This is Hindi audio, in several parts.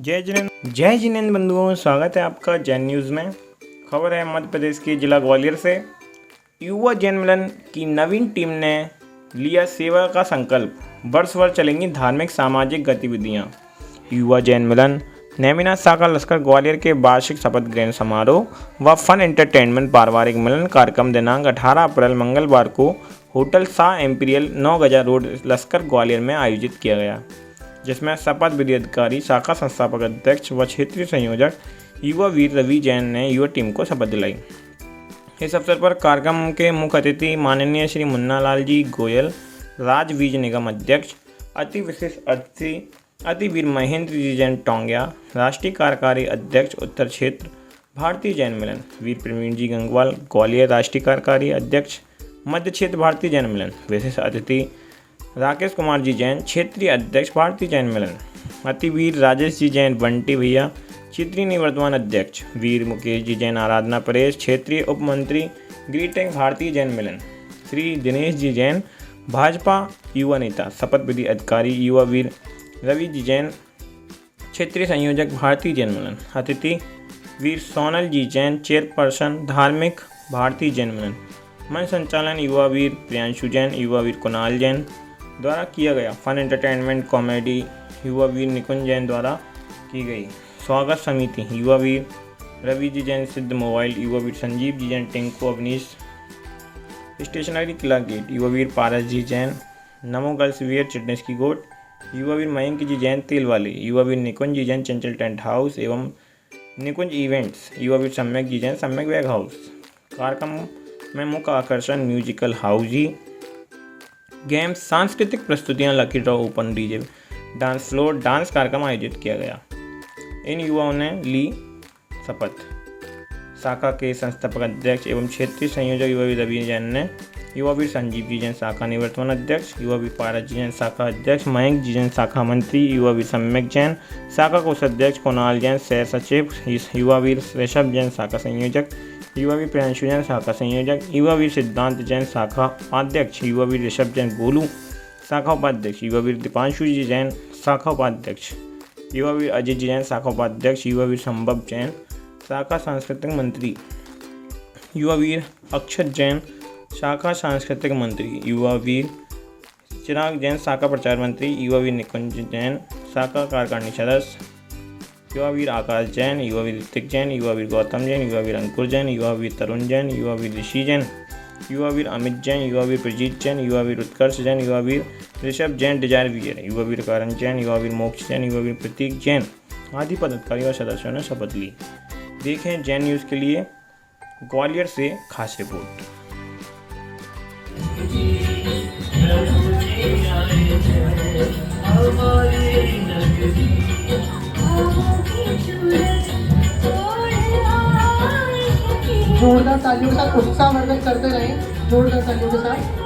जय जिनेंद्र बंधुओं, स्वागत है आपका जैन न्यूज़ में। खबर है मध्य प्रदेश के जिला ग्वालियर से। युवा जैन मिलन की नवीन टीम ने लिया सेवा का संकल्प, वर्ष भर चलेंगी धार्मिक सामाजिक गतिविधियां। युवा जैन मिलन नेमिनाथ शाखा लश्कर ग्वालियर के वार्षिक शपथ ग्रहण समारोह व फन एंटरटेनमेंट पारिवारिक मिलन कार्यक्रम दिनांक 18 अप्रैल मंगलवार को होटल शाह एम्पीरियल 9 गजा रोड लश्कर ग्वालियर में आयोजित किया गया, जिसमें शपथ विधि अधिकारी, शाखा संस्थापक अध्यक्ष व क्षेत्रीय संयोजक युवा वीर रवि जैन ने युवा टीम को शपथ दिलाई। इस अवसर पर कार्यक्रम के मुख्य अतिथि माननीय श्री मुन्ना लाल जी गोयल, राज्य बीज निगम अध्यक्ष, अति विशिष्ट अतिथि अति वीर महेंद्र जी जैन टोंगिया, राष्ट्रीय कार्यकारी अध्यक्ष उत्तर क्षेत्र भारतीय जैन मिलन, वीर प्रवीण जी गंगवाल ग्वालियर, राष्ट्रीय कार्यकारी अध्यक्ष मध्य क्षेत्र भारतीय जैन मिलन, विशिष्ट अतिथि राकेश कुमार जी जैन, क्षेत्रीय अध्यक्ष भारतीय जैन मिलन, अतिवीर राजेश जी जैन बंटी भैया, क्षेत्रीय निवर्तमान अध्यक्ष, वीर मुकेश जी जैन आराधना परेश, क्षेत्रीय उप मंत्री ग्रीटिंग भारतीय जैन मिलन, श्री दिनेश जी जैन भाजपा युवा नेता, शपथ विधि अधिकारी युवा वीर रवि जी जैन, क्षेत्रीय संयोजक भारतीय जैन मिलन, अतिथि वीर सोनल जी जैन, चेयरपर्सन धार्मिक भारतीय जैन मिलन, मंच संचालन युवा वीर प्रियांशु जैन, युवा वीर कुणाल जैन द्वारा किया गया। फन एंटरटेनमेंट कॉमेडी युवा वीर निकुंज जैन द्वारा की गई। स्वागत समिति युवा वीर रवि जी जैन सिद्ध मोबाइल, युवा वीर संजीव जी जैन टिंको अवनीश स्टेशनरी किला गेट, युवा वीर पारस जी जैन नमो गर्ल्स वियर चिटनेस की गोट, युवा वीर मयंक जी जैन तेल वाले, युवा वीर निकुंज जी जैन चंचल टेंट हाउस एवं निकुंज इवेंट्स, युवा वीर सम्यक जी जैन सम्यक बैग हाउस। कार्यक्रम में मुख्य आकर्षण म्यूजिकल हाउजी गेम्स, सांस्कृतिक प्रस्तुतियां, lucky draw, open DJ, dance floor, dance कार्यक्रम आयोजित किया गया। इन युवाओं ने ली शपथ। शाखा के संस्थापक अध्यक्ष एवं क्षेत्रीय संयोजक युवा वीर रवि जैन ने युवा वीर संजीव जी जैन शाखा निवर्तमान अध्यक्ष, युवा वीर पारस जी जैन शाखा अध्यक्ष, मयंक जी जैन शाखा मंत्री, युवा वीर सम्यक जैन शाखा कोषाध्यक्ष, कुणाल जैन सह सचिव, युवा वीर ऋषभ जैन शाखा संयोजक, युवा वीर प्रियांशु जैन शाखा संयोजक, युवा वीर सिद्धांत जैन शाखा उपाध्यक्ष, युवा वीर ऋषभ जैन गोलू शाखा उपाध्यक्ष, युवा वीर दीपांशु जी जैन शाखा उपाध्यक्ष, युवा वीर अजित जी जैन शाखा उपाध्यक्ष, युवा वीर संभव जैन शाखा सांस्कृतिक मंत्री, युवा वीर अक्षत जैन शाखा सांस्कृतिक मंत्री, युवा वीर चिराग जैन शाखा प्रचार मंत्री, युवा वीर निकुंज जैन शाखा कार्यकारिणी सदस्य, युवा वीर आकाश जैन, युवा वीर ऋतिक जैन, युवा वीर गौतम जैन, युवा वीर अंकुर जैन, युवा वीर तरुण जैन, युवा वीर ऋषि जैन, युवा वीर अमित जैन, युवा वीर प्रजीत जैन, युवा वीर उत्कर्ष जैन, युवा वीर ऋषभ जैन डिजायर वीर, युवा वीर कारण जैन, युवा वीर मोक्ष जैन, युवा वीर प्रतीक जैन आदि पदाधिकारी व सदस्यों ने शपथ ली। देखें जैन न्यूज़ के लिए ग्वालियर से खास रिपोर्ट। जोरदार तालियों के साथ उत्साहवर्धन करते रहें, जोरदार तालियों के साथ।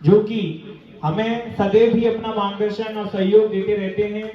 जो कि हमें सदैव ही अपना मार्गदर्शन और सहयोग देते रहते हैं।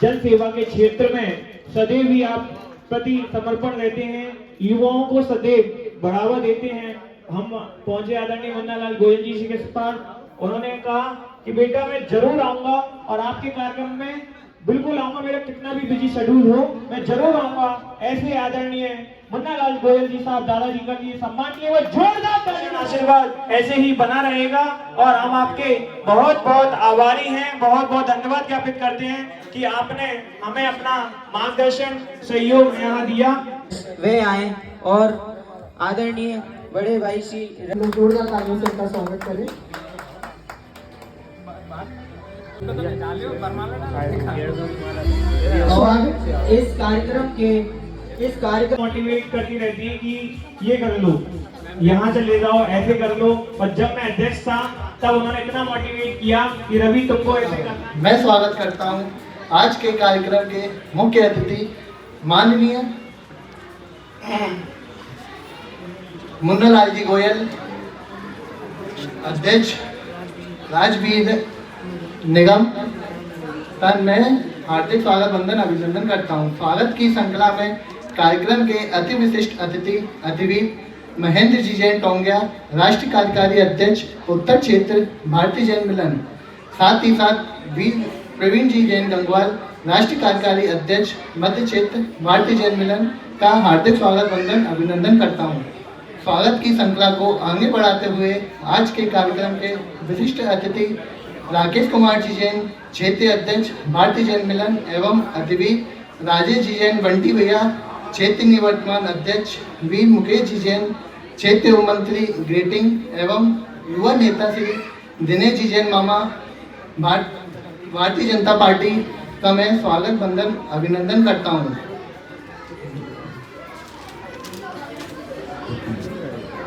जन सेवा के क्षेत्र में सदैव ही आप प्रति समर्पण रहते हैं, युवाओं को सदैव बढ़ावा देते हैं। हम पहुंचे आदरणीय मुन्ना लाल गोयल जी के पास, उन्होंने कहा कि बेटा मैं जरूर आऊंगा और आपके कार्यक्रम में बिल्कुल आऊंगा, मेरा कितना भी बिजी शेड्यूल हो मैं जरूर आऊंगा। ऐसे आदरणीय मुन्ना लाल गोयल जी साहब दादाजी का जी सम्मान किए हुए जोरदार आशीर्वाद ऐसे ही बना रहेगा और हम आपके बहुत बहुत आभारी हैं, बहुत बहुत धन्यवाद ज्ञापित करते हैं कि आपने हमें अपना मार्गदर्शन सहयोग यहाँ दिया। वे आए और आदरणीय बड़े भाई श्री लोग जोरदार तालियों से इनका स्वागत करें। और इस कार्यक्रम मोटिवेट करती रहती है कि ये कर लो, यहाँ चले जाओ, ऐसे कर लो। और जब मैं अध्यक्ष था तब उन्होंने इतना मोटिवेट किया कि रवि तुमको ऐसे करना है। मैं स्वागत करता हूं आज के कार्यक्रम के मुख्य अतिथि माननीय मुन्ना लाल जी गोयल, अध्यक्ष राजवीर निगम का मैं हार्दिक स्वागत वंदन अभिनंदन करता हूं। स्वागत की श्रृंखला में कार्यक्रम के अति विशिष्ट अतिथि अधिवीर महेंद्र जी जैन टोंगिया, राष्ट्रीय कार्यकारी अध्यक्ष उत्तर क्षेत्र भारतीय जैन मिलन, साथ ही साथ वीर प्रवीण जी जैन गंगवाल, राष्ट्रीय कार्यकारी अध्यक्ष मध्य क्षेत्र भारतीय जैन मिलन का हार्दिक स्वागत वंदन अभिनंदन करता हूं। स्वागत की श्रृंखला को आगे बढ़ाते हुए आज के कार्यक्रम के विशिष्ट अतिथि राकेश कुमार जी जैन, क्षेत्रीय अध्यक्ष भारतीय जैन मिलन एवं अधिवीर राजेश जी जैन बंटी भैया, क्षेत्रीय निवर्तमान अध्यक्ष वीर मुकेश जी जैन, क्षेत्रीय मंत्री ग्रेटिंग एवं युवा नेता श्री दिनेश जी जैन मामा, भारतीय जनता पार्टी का मैं स्वागत वंदन अभिनंदन करता हूं।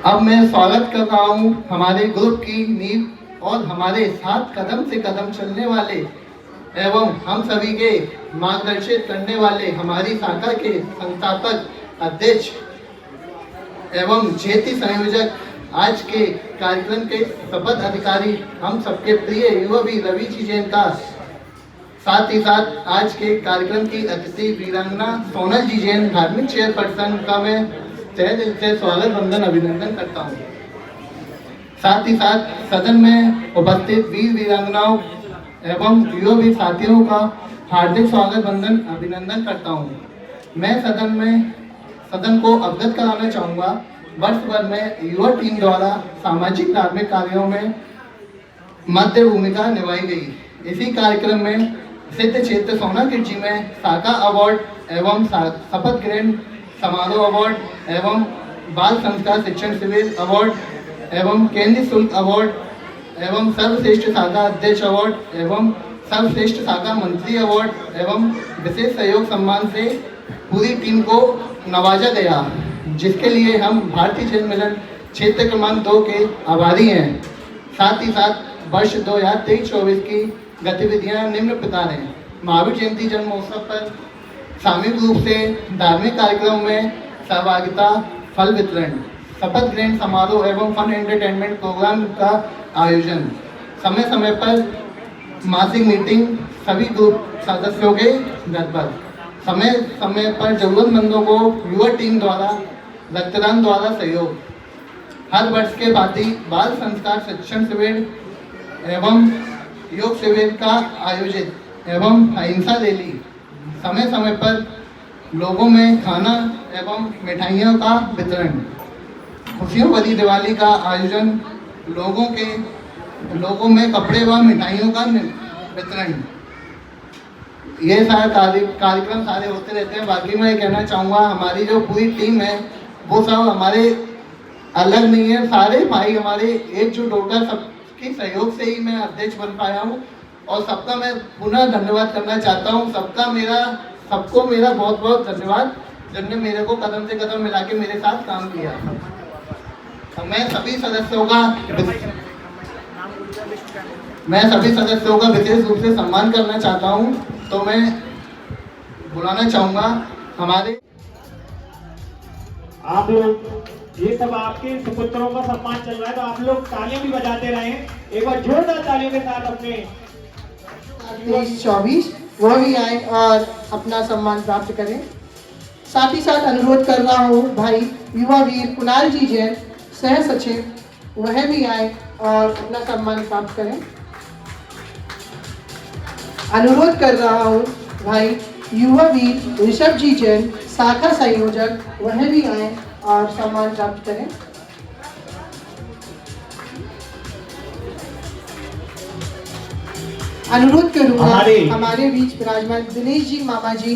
अब मैं स्वागत कर रहा हूं हमारे ग्रुप की नींव और हमारे साथ कदम से कदम चलने वाले एवं हम सभी के मार्गदर्शित करने वाले हमारी शाखा के संस्थापक अध्यक्ष एवं क्षेत्रीय संयोजक, आज के कार्यक्रम के शपथ अधिकारी हम सबके प्रिय युवा भी रवि जी जैन का, साथ ही साथ आज के कार्यक्रम की अतिथि वीरांगना सोनल जी जैन, धार्मिक चेयरपर्सन का मैं तहे दिल से स्वागत वंदन अभिनंदन करता हूँ। साथ ही साथ सदन में उपस्थित वीर वीरांगनाओं एवं युवा भी साथियों का हार्दिक स्वागत वंदन अभिनंदन करता हूँ। मैं सदन को अवगत कराना चाहूँगा, वर्ष भर में युवा टीम द्वारा सामाजिक धार्मिक कार्यों में मध्य भूमिका निभाई गई। इसी कार्यक्रम में सिद्ध क्षेत्र सोनागिर जी में शाखा अवार्ड एवं शपथ ग्रहण समारोह अवार्ड एवं बाल संस्कार शिक्षण शिविर अवार्ड एवं केंद्रीय शुल्क अवार्ड एवं सर्वश्रेष्ठ शाखा अध्यक्ष अवार्ड एवं सर्वश्रेष्ठ शाखा मंत्री अवार्ड एवं विशेष सहयोग सम्मान से पूरी टीम को नवाजा गया, जिसके लिए हम भारतीय जैन मिलन क्षेत्र क्रमांक 2 के आभारी हैं। साथ ही साथ वर्ष 2023-24 की गतिविधियां निम्न प्रकार हैं। महावीर जयंती जन्म महोत्सव पर सामूहिक रूप से धार्मिक कार्यक्रमों में सहभागिता, फल वितरण, शपथ ग्रहण समारोह एवं फन एंटरटेनमेंट प्रोग्राम का आयोजन, समय समय पर मासिक मीटिंग सभी ग्रुप सदस्यों के घर पर, समय समय पर जरूरतमंदों को युवा टीम द्वारा रक्तदान द्वारा सहयोग, हर वर्ष के भांति बाल संस्कार शिक्षण शिविर एवं योग शिविर का आयोजित एवं अहिंसा रैली, समय समय पर लोगों में खाना एवं मिठाइयों का वितरण, खुशियों भरी दिवाली का आयोजन, लोगों में कपड़े व मिठाइयों का वितरण, ये सारे कार्यक्रम सारे होते रहते हैं। बाकी मैं कहना चाहूँगा हमारी जो पूरी टीम है वो सब हमारे अलग नहीं है, सारे भाई हमारे एकजुट होकर सबके सहयोग से ही मैं अध्यक्ष बन पाया हूँ। और सबका मैं पुनः धन्यवाद करना चाहता हूँ। सबको मेरा बहुत बहुत धन्यवाद, जिनने मेरे को कदम से कदम मिला के मेरे साथ काम किया। तो मैं सभी सदस्यों का विशेष रूप से सम्मान करना चाहता हूँ। तो मैं बुलाना चाहूँगा हमारे आप लोग, ये सब आपके सुपुत्रों का सम्मान चल रहा है, तो आप लोग तालियां भी बजाते रहें। एक बार जोरदार तालियों के साथ अपने 23-24 वह भी आए और अपना सम्मान प्राप्त करें। साथ ही साथ अनुरोध कर रहा हूँ भाई युवा वीर कुणाल जी जैन, सह सचिव, वह भी आए और अपना सम्मान प्राप्त करें। अनुरोध कर रहा हूँ भाई युवा वीर ऋषभ जी जैन, शाखा संयोजक, वह भी आए और सम्मान प्राप्त करें। अनुरोध करूंगा हमारे बीच विराजमान दिनेश जी मामा जी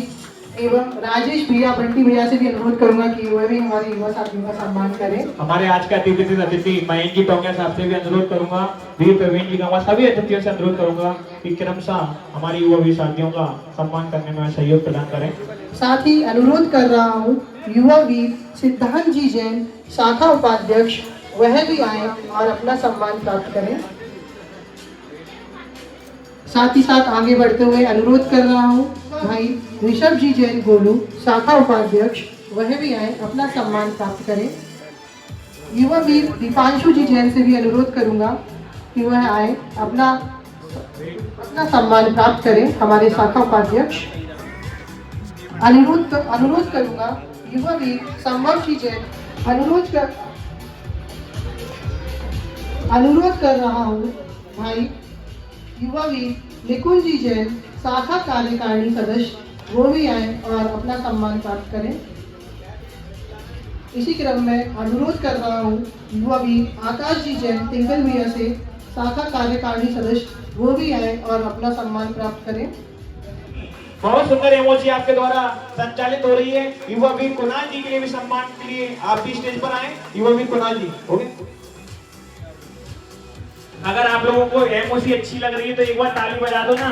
एवं राजेश भैया बंटी भैया से भी अनुरोध करूंगा कि वह भी हमारे युवा साथियों का सम्मान करें। हमारे आज का अतिथि मयंक जी टोंगिया साहब से भी अनुरोध करूंगा, वीर प्रवीण जी का, सभी अतिथियों से अनुरोध करूंगा कि क्रमशः हमारे युवा वीर साथियों का सम्मान करने में सहयोग प्रदान करें। साथ ही अनुरोध कर रहा हूँ युवा वीर सिद्धांत जी जैन शाखा उपाध्यक्ष, वह भी आए और अपना सम्मान प्राप्त करें। साथ ही साथ आगे बढ़ते हुए अनुरोध कर रहा हूँ भाई ऋषभ जी जैन गोलू शाखा उपाध्यक्ष, वह भी आए अपना सम्मान प्राप्त करें। युवा वीर दीपांशु जी जैन से भी अनुरोध करूंगा कि वह आए अपना सम्मान प्राप्त करें। हमारे शाखा उपाध्यक्ष अनुरोध करूंगा युवा वीर संभव जी जैन, अनुरोध कर रहा हूँ भाई युवा वीर निकुंज जी जैन शाखा कार्यकारिणी सदस्य, वो भी आए और अपना सम्मान प्राप्त करें। इसी क्रम में अनुरोध कर रहा हूँ युवा वीर आकाश जी जैन तिंगल भैया से शाखा कार्यकारिणी सदस्य, वो भी आए और अपना सम्मान प्राप्त करें। बहुत सुंदर एमओसी आपके द्वारा संचालित हो रही है। युवा वीर कुणाल जी के लिए भी सम्मान के लिए आप भी स्टेज पर आए। युवा वीर कुणाल जी, हो गए? अगर आप लोगों को एमओसी अच्छी लग रही है तो एक बार ताली बजा दो ना।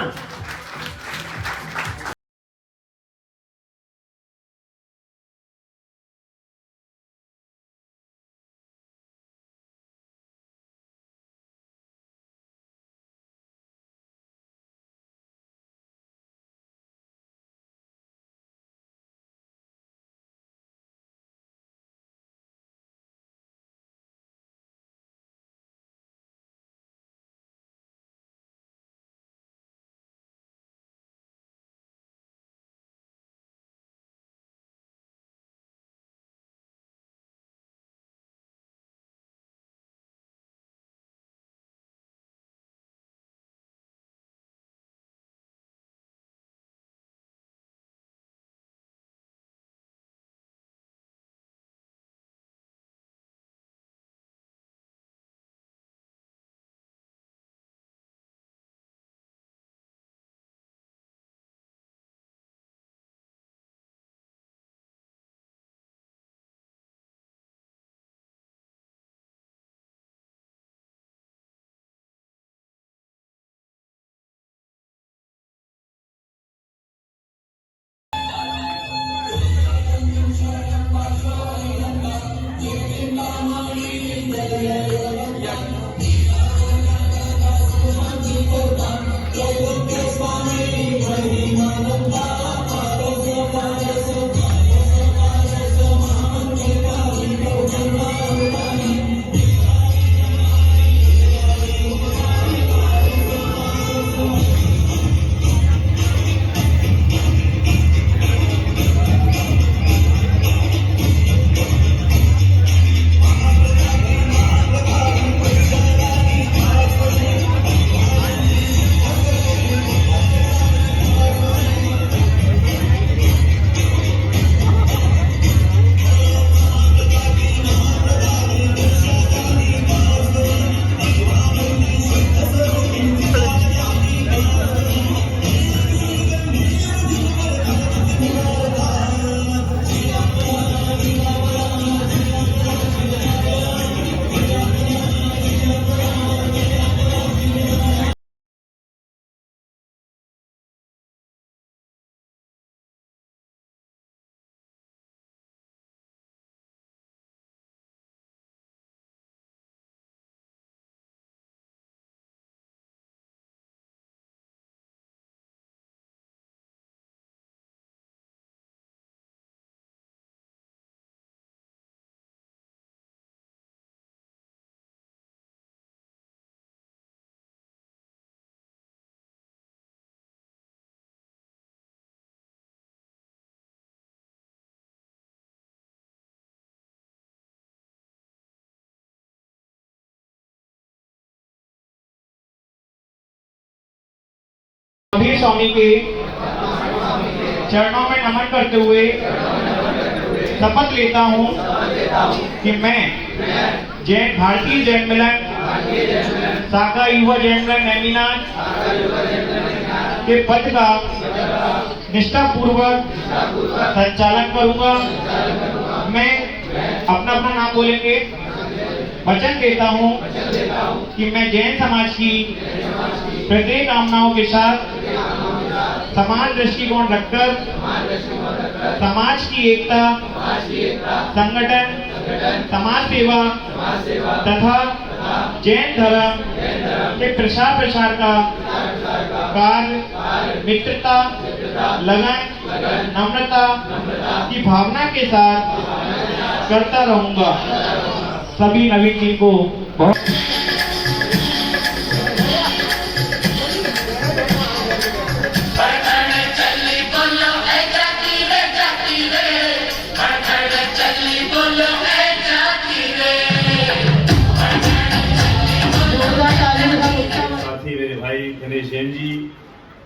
कबीर स्वामी के चरणों में नमन करते हुए शपथ लेता हूँ कि मैं जैन भारतीय जैन मिलन शाखा युवा जैन मिलन नेमिनाथ के पद का निष्ठापूर्वक संचालन करूंगा। मैं अपना अपना नाम बोलेंगे। वचन देता हूं कि मैं जैन समाज की प्रत्येक कामनाओं के साथ समान दृष्टिकोण रखकर समाज की एकता, संगठन, समाज सेवा तथा जैन धर्म के प्रसार का कार्य मित्रता, लगन, नम्रता की भावना के साथ करता रहूंगा। सभी नवीन टीम को बहुत साथी मेरे भाई गणेश जैन जी,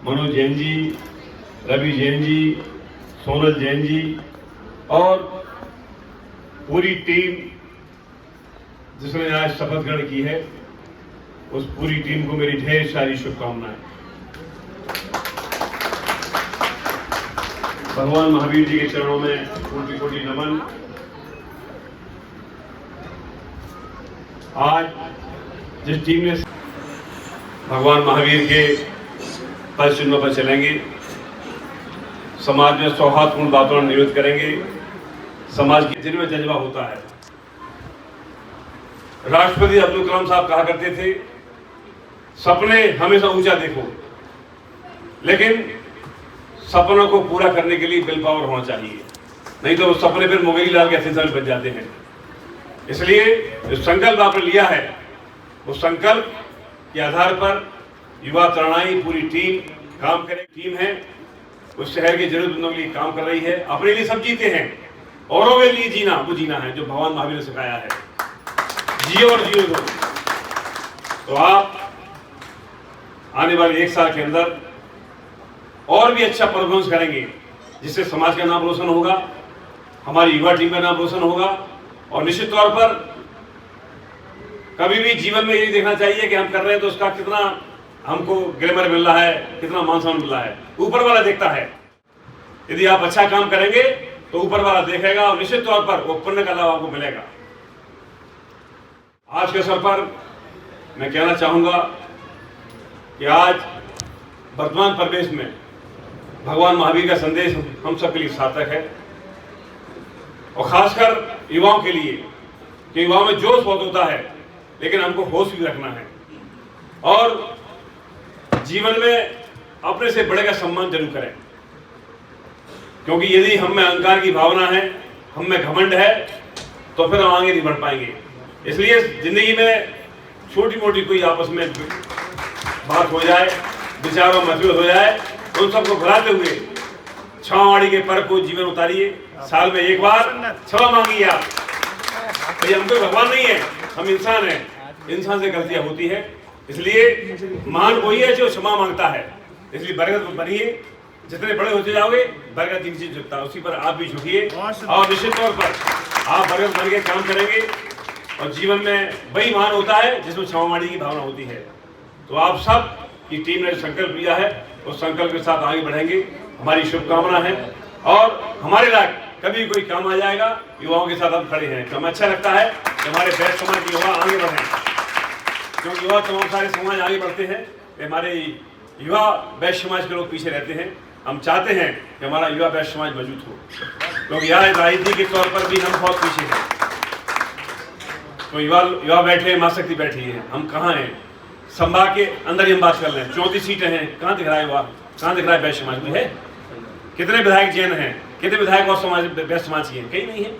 मनोज जैन जी, रवि जैन जी, सोनल जैन जी और पूरी टीम जिसने आज शपथ ग्रहण की है, उस पूरी टीम को मेरी ढेर सारी शुभकामनाएं। भगवान महावीर जी के चरणों में कोटि कोटि नमन। आज जिस टीम ने भगवान महावीर के पद चिन्हों पर चलेंगे, समाज में सौहार्दपूर्ण वातावरण निर्मित करेंगे, समाज के जिनमें जज्बा होता है। राष्ट्रपति अब्दुल कलाम साहब कहा करते थे, सपने हमेशा ऊंचा देखो, लेकिन सपनों को पूरा करने के लिए विल पावर होना चाहिए, नहीं तो सपने फिर मोगेरी लाल के असिस्टेंट बन जाते हैं। इसलिए जो संकल्प आपने लिया है, उस संकल्प के आधार पर युवा तरुणाई पूरी टीम काम करे। टीम है उस शहर की जरूरतमंदों के लिए काम कर रही है। अपने लिए सब जीते हैं, औरों के लिए जीना वो जीना है जो भगवान महावीर ने सिखाया है। जियो और जियो दो। तो आप आने वाले एक साल के अंदर और भी अच्छा परफॉर्मेंस करेंगे, जिससे समाज का नाम रोशन होगा, हमारी युवा टीम का नाम रोशन होगा। और निश्चित तौर पर कभी भी जीवन में यही देखना चाहिए कि हम कर रहे हैं तो उसका कितना हमको ग्लैमर मिल रहा है, कितना मान सम्मान मिल रहा है, ऊपर वाला देखता है। यदि आप अच्छा काम करेंगे तो ऊपर वाला देखेगा और निश्चित तौर पर वो पुण्य का लाभ आपको मिलेगा। आज के अवसर पर मैं कहना चाहूंगा कि आज वर्तमान परिवेश में भगवान महावीर का संदेश हम सबके लिए सार्थक है, और खासकर युवाओं के लिए, कि युवाओं में जोश बहुत होता है, लेकिन हमको होश भी रखना है और जीवन में अपने से बड़े का सम्मान जरूर करें। क्योंकि यदि हम में अहंकार की भावना है, हम में घमंड है, तो फिर हम आगे नहीं बढ़ पाएंगे। इसलिए जिंदगी में छोटी मोटी कोई आपस में बात हो जाए, विचारों में मतभेद हो जाए, उन सबको भुलाते हुए क्षमावाणी के पर्व को जीवन उतारिए। साल में एक बार क्षमा मांगिए आप। तो हम कोई भगवान नहीं है, हम इंसान हैं, इंसान से गलतियां होती है। इसलिए महान वही है जो क्षमा मांगता है। इसलिए बरगद बनिए, जितने बड़े होते जाओगे बरगद नीचे झुकता है, उसी पर आप भी झुकिए और निश्चित तौर पर आप बरगद बन के काम करेंगे। और जीवन में वही महान होता है जिसमें क्षमावाणी की भावना होती है। तो आप सब की टीम ने संकल्प लिया है, उस संकल्प के साथ आगे बढ़ेंगे, हमारी शुभकामना है। और हमारे लायक कभी कोई काम आ जाएगा, युवाओं के साथ हम खड़े हैं। तो हमें अच्छा लगता है कि हमारे बैच समाज के युवा आगे बढ़ें, क्योंकि युवा तमाम सारे समाज आगे बढ़ते हैं, हमारे युवा बैच समाज के लोग पीछे रहते हैं। हम चाहते हैं कि हमारा युवा बैच समाज मजबूत हो, क्योंकि यहाँ राजनीति के तौर पर भी हम बहुत पीछे हैं। तो युवा बैठे, मां शक्ति बैठी है, हम कहाँ हैं? संभाग के अंदर ही हम बात कर रहे हैं। 34 सीटें हैं, कहाँ दिख रहा है युवा, कहाँ दिख रहा है बैच समाज में है? कितने विधायक जैन हैं, कितने विधायक और समाज बैच समाज की हैं? कहीं नहीं है।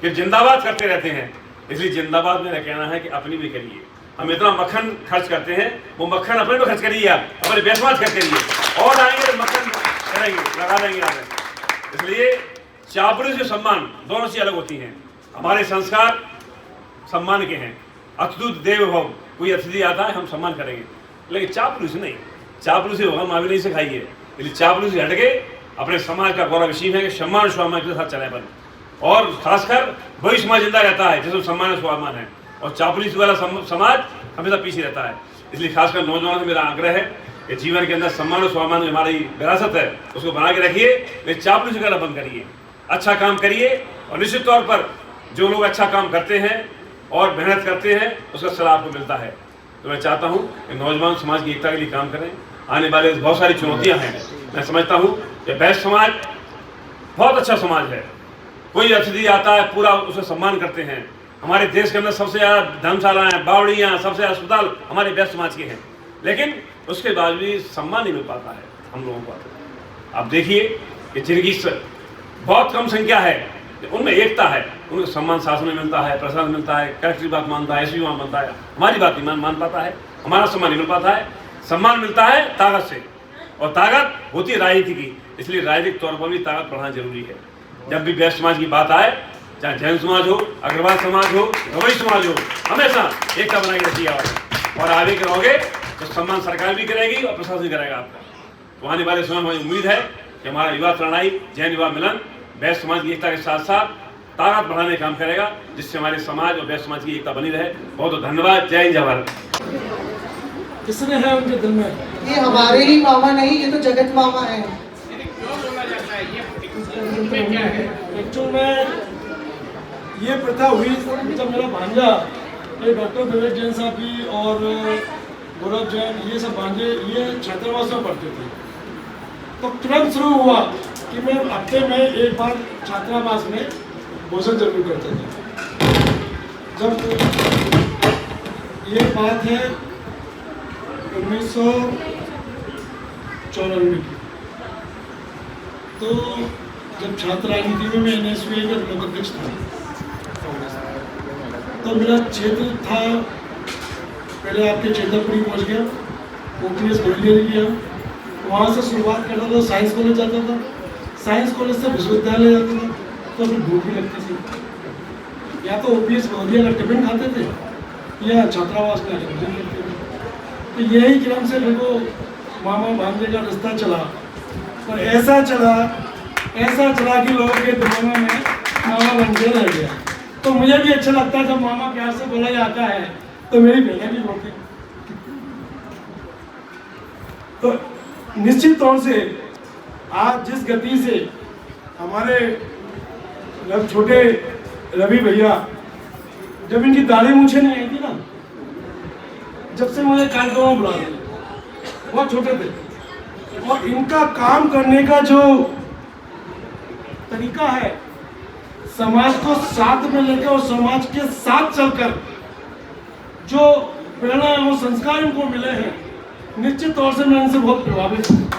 कि जिंदाबाद करते रहते हैं। इसलिए जिंदाबाद मेरा कहना है कि अपनी भी करिए। हम इतना मक्खन खर्च करते हैं, वो मक्खन अपने पे खर्च करिए, आप अपने बैच समाज खर्च करिए, और आएंगे तो मक्खन करेंगे, लगा देंगे आप। इसलिए चापलूसी से सम्मान दोनों चीज अलग होती हैं। हमारे संस्कार सम्मान के हैं, अतिथि देव भव, कोई अतिथि आता है हम सम्मान करेंगे, लेकिन चापलूसी नहीं। चापलूसी भगवान महावीर नहीं सिखाई है। इसलिए चापलूसी हट के अपने समाज का गौरव इसी है कि सम्मान स्वाभिमान के साथ चले बन, और खासकर वही समाज जिंदा रहता है जिसमें सम्मान और स्वाभिमान है, और चापलूसी वाला समाज हमेशा पीछे रहता है। इसलिए खासकर नौजवानों से मेरा आग्रह है कि जीवन के अंदर सम्मान और स्वाभिमान जो हमारी विरासत है उसको बना के रखिए, लेकिन चापलूसी करना बंद करिए, अच्छा काम करिए। और निश्चित तौर पर जो लोग अच्छा काम करते हैं और मेहनत करते हैं उसका सलाह आपको मिलता है। तो मैं चाहता हूँ कि नौजवान समाज की एकता के लिए काम करें। आने वाले बहुत सारी चुनौतियाँ हैं। मैं समझता हूँ कि वैश्य समाज बहुत अच्छा समाज है। कोई अतिथि आता है पूरा उसे सम्मान करते हैं। हमारे देश के अंदर सबसे ज़्यादा धर्मशालाएँ, बावड़ियाँ, सबसे ज़्यादा अस्पताल हमारे वैश्य समाज के हैं, लेकिन उसके बाद भी सम्मान नहीं मिल पाता है हम लोगों को। आप देखिए कि जिनकी बहुत कम संख्या है उनमें एकता है, उनको सम्मान शासन में मिलता है, प्रशासन मिलता है, कलेक्टर की बात मानता है, एसपी बात मानता है, हमारी बात नहीं मान पाता है, हमारा सम्मान नहीं मिल पाता है। सम्मान मिलता है ताकत से, और ताकत होती है राजनीति की, इसलिए राजनीतिक तौर पर भी ताकत बढ़ाना जरूरी है। जब भी वैश्य समाज की बात आए, चाहे जैन समाज हो, अग्रवाल समाज हो, गवई समाज हो, हमेशा एकता बना के रखिए और आगे करोगे तो सम्मान सरकार भी करेगी और प्रशासन भी करेगा आपका। तो आने वाले समय में उम्मीद है कि हमारा युवा प्रणयी जैन युवा मिलन वैश्य समाज की एकता के साथ साथ ताकत बढ़ाने का काम करेगा, जिससे हमारे समाज और वैश्य समाज की एकता बनी रहे। बहुत बहुत धन्यवाद। जय हिंद, जय भारत। किसने है उनके दिल में? ये हमारे ही मामा नहीं, ये तो जगत मामा है। एक्चुअल में ये प्रथा हुई जब मेरा भांजा ये डॉक्टर विवेक जैन साहब भी और गौरव जैन, ये सब भांजे ये छात्रावास में पढ़ते थे, तो तुरंत शुरू हुआ कि मैं हफ्ते में एक बार छात्रावास में भोजन जरूर करता था। जब ये बात है 1994 की, तो जब छात्र राजनीति में मैं NSUA का ब्लॉक अध्यक्ष था, तो मेरा क्षेत्र था, पहले आपके चेतरपुरी पहुंच गया, OPS ग्वालियर गया, वहाँ से शुरुआत करता था, साइंस कॉलेज जाता था, साइंस कॉलेज से विश्वविद्यालय जाता था, तो फिर भूख भी लगती थी, या तो OPS ग्वालियर का टिफिन खाते थे या छात्रावास में आके भोजन करते थे। तो यही क्रम से मेरे को मामा भांजे का रिश्ता चला, और ऐसा चला कि लोगों के दिमाग में मामा बन के रह गया। तो मुझे भी अच्छा लगता है जब मामा प्यार से बोला जाता है, तो मेरी बहनें भी बोलती। तो निश्चित तौर से आज जिस गति से हमारे छोटे रवि भैया, जब इनकी दाढ़ी मूछें नहीं आई थी ना, जब से मुझे कार्यक्रमों में बुला दिया, बहुत छोटे थे, और इनका काम करने का जो तरीका है, समाज को साथ में लेकर और समाज के साथ चलकर जो प्रेरणा और संस्कार इनको मिले हैं, निश्चित तौर से मैं इनसे बहुत प्रभावित हूँ।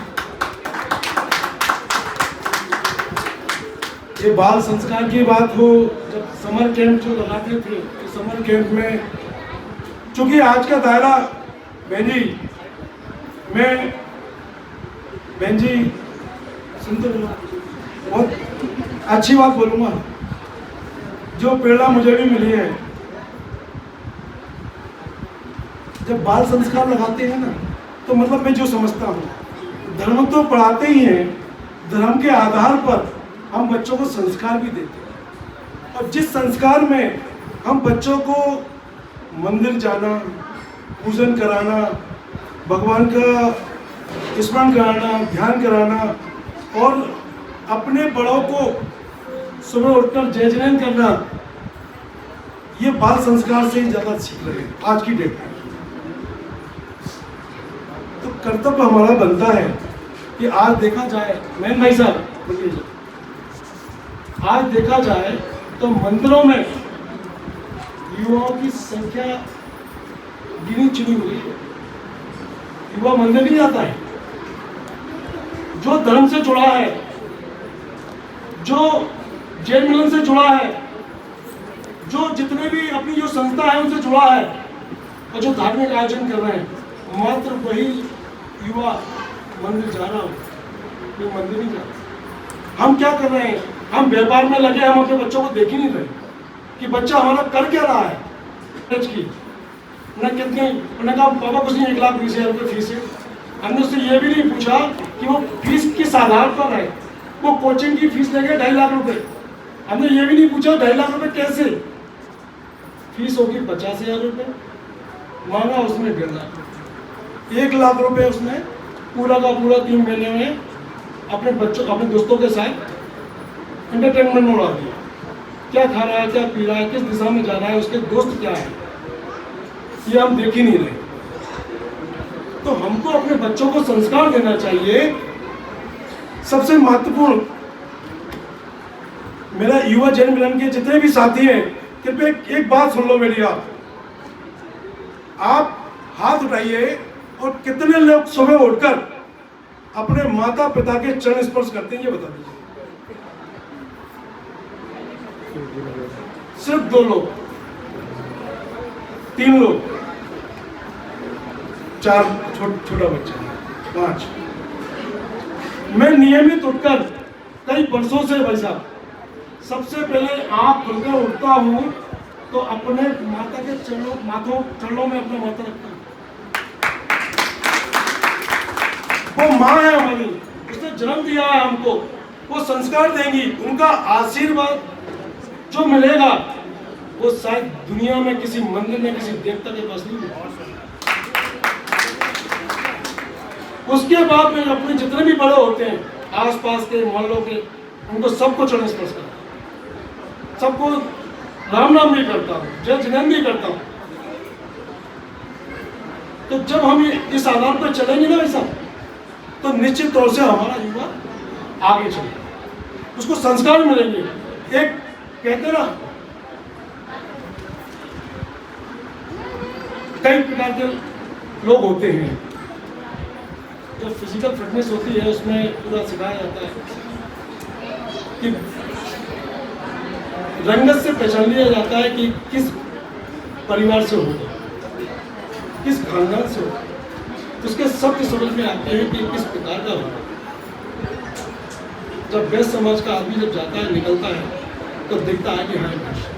ये बाल संस्कार की बात हो, जब समर कैंप जो लगाते थे, समर कैंप में चूंकि आज का दायरा बहन जी सुनते बहुत अच्छी बात बोलूँगा, जो प्रेरणा मुझे भी मिली है, जब बाल संस्कार लगाते हैं ना, तो मतलब मैं जो समझता हूँ, धर्म तो पढ़ाते ही हैं, धर्म के आधार पर हम बच्चों को संस्कार भी देते हैं, और जिस संस्कार में हम बच्चों को मंदिर जाना, पूजन कराना, भगवान का स्मरण कराना, ध्यान कराना, और अपने बड़ों को सुबह उठकर जय जयन करना, ये बाल संस्कार से ही ज़्यादा सीख रहे हैं आज की डेट में। तो कर्तव्य हमारा बनता है कि आज देखा जाए, मैन भाई साहब बोलिए, आज देखा जाए तो मंदिरों में युवाओं की संख्या गिनी चुनी हुई है। युवा मंदिर नहीं जाता है, जो धर्म से जुड़ा है, जो जैन मिलन से जुड़ा है, जो जितने भी अपनी जो संस्था है उनसे जुड़ा है, और जो धार्मिक आयोजन कर रहे हैं, मात्र वही युवा मंदिर जा रहा हो, कोई मंदिर नहीं जा रहा। हम क्या कर रहे हैं, हम व्यापार में लगे, हम अपने बच्चों को देख ही नहीं रहे कि बच्चा हमारा कर क्या रहा है। की ना कितने, उन्होंने कहा पापा कुछ नहीं, 1,20,000 रुपये फीस है। हमने उससे ये भी नहीं पूछा कि वो फीस किस आधार पर है, वो कोचिंग की फीस लेंगे 2.5 लाख रुपए। हमने ये भी नहीं पूछा 2.5 लाख रुपए कैसे, फीस होगी 50,000 रुपये, मांगा उसने 1.5 लाख, 1 लाख रुपए उसने पूरा का पूरा 3 महीने में अपने बच्चों अपने दोस्तों के साथ एंटरटेनमेंट में उड़ा दिया। क्या खा रहा है, क्या पी रहा है, किस दिशा में जा रहा है, उसके दोस्त क्या है, ये हम देख ही नहीं रहे। तो हमको अपने बच्चों को संस्कार देना चाहिए। सबसे महत्वपूर्ण, मेरा युवा जैन मिलन के जितने भी साथी हैं, कृपया एक बात सुन लो मेरी। आप हाथ उठाइए और कितने लोग सुबह उठकर अपने माता पिता के चरण स्पर्श करते हैं, ये बता दीजिए। सिर्फ 2 लोग, 3 लोग, 4 छोटा बच्चा, 5। मैं नियमित उठकर कई वर्षों से भाई साहब, सबसे पहले आँख खुलकर उठता हूँ तो अपने माता के चरणों में अपना माथा रखता हूँ। वो माँ है हमारी, उसने जन्म दिया है हमको, वो संस्कार देंगी। उनका आशीर्वाद जो मिलेगा वो शायद दुनिया में किसी मंदिर में किसी देवता के पास नहीं मिलेगा। उसके बाद में अपने जितने भी बड़े होते हैं आसपास के मोहल्लों के, उनको सबको चरण स्पर्श करता हूं, सबको राम नाम भी करता हूँ, जय जगन भी करता हूँ। तो जब हम इस आधार पर चलेंगे ना ऐसा, तो निश्चित तौर से हमारा युवा आगे चलेगा, उसको संस्कार मिलेंगे। एक कहते ना, कई प्रकार के लोग होते हैं। जो फिजिकल फिटनेस होती है उसमें पूरा सिखाया जाता है कि रंगत से पहचान लिया जाता है कि किस परिवार से हो, किस खानदान से हो, उसके शब्द समझ में आते हैं कि किस प्रकार का हो। जब वैश्य समाज का आदमी जब जाता है, निकलता है, तो दिखता है कि हाँ वैश्य।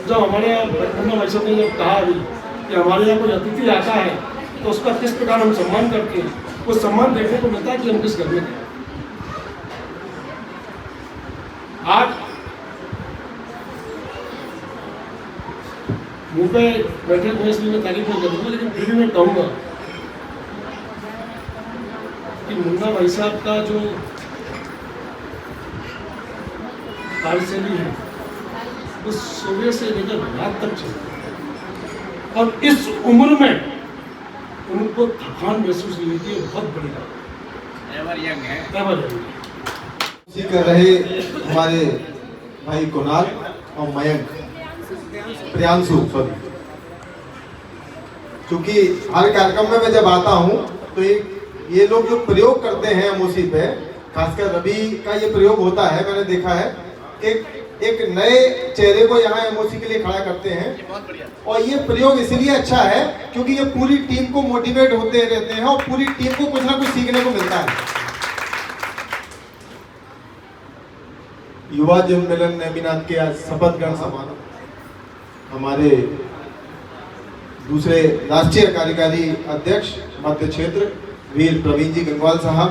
जब हमारे यहाँ ब्रह्मा वैश्य ने जब कहा अभी कि हमारे यहाँ कोई अतिथि आता है तो उसका किस प्रकार हम सम्मान करते हैं, वो सम्मान देखने को मिलता है कि हम किस घर में गए। आज मुंह पे बैठे हुए इसलिए मैं तारीफ नहीं करूँगा, लेकिन फिर भी मैं कहूँगा कि मुन्ना भाई साहब का जो कार्यशैली है वो सुबह से लेकर रात तक चलता है, और इस उम्र में उनको थकान महसूस नहीं होती है। बहुत बड़ी बात, एवर यंग है, एवर यंग। कर रहे हमारे भाई कुणाल और मयंक, प्रियांशु सॉरी, क्योंकि हर कार्यक्रम में मैं जब आता हूँ तो ये लोग जो प्रयोग करते हैं एमओसी पे, खासकर रवि का ये प्रयोग होता है, मैंने देखा है कि एक नए चेहरे को यहाँ एमओसी के लिए खड़ा करते हैं। और ये प्रयोग इसलिए अच्छा है क्योंकि ये पूरी टीम को मोटिवेट होते रहते हैं और पूरी टीम को कुछ ना कुछ सीखने को मिलता है। युवा जन मिलन नेमिनाथ के आज शपथ ग्रहण समारोह हमारे दूसरे राष्ट्रीय कार्यकारी अध्यक्ष मध्य क्षेत्र वीर प्रवीण जी गंगवाल साहब,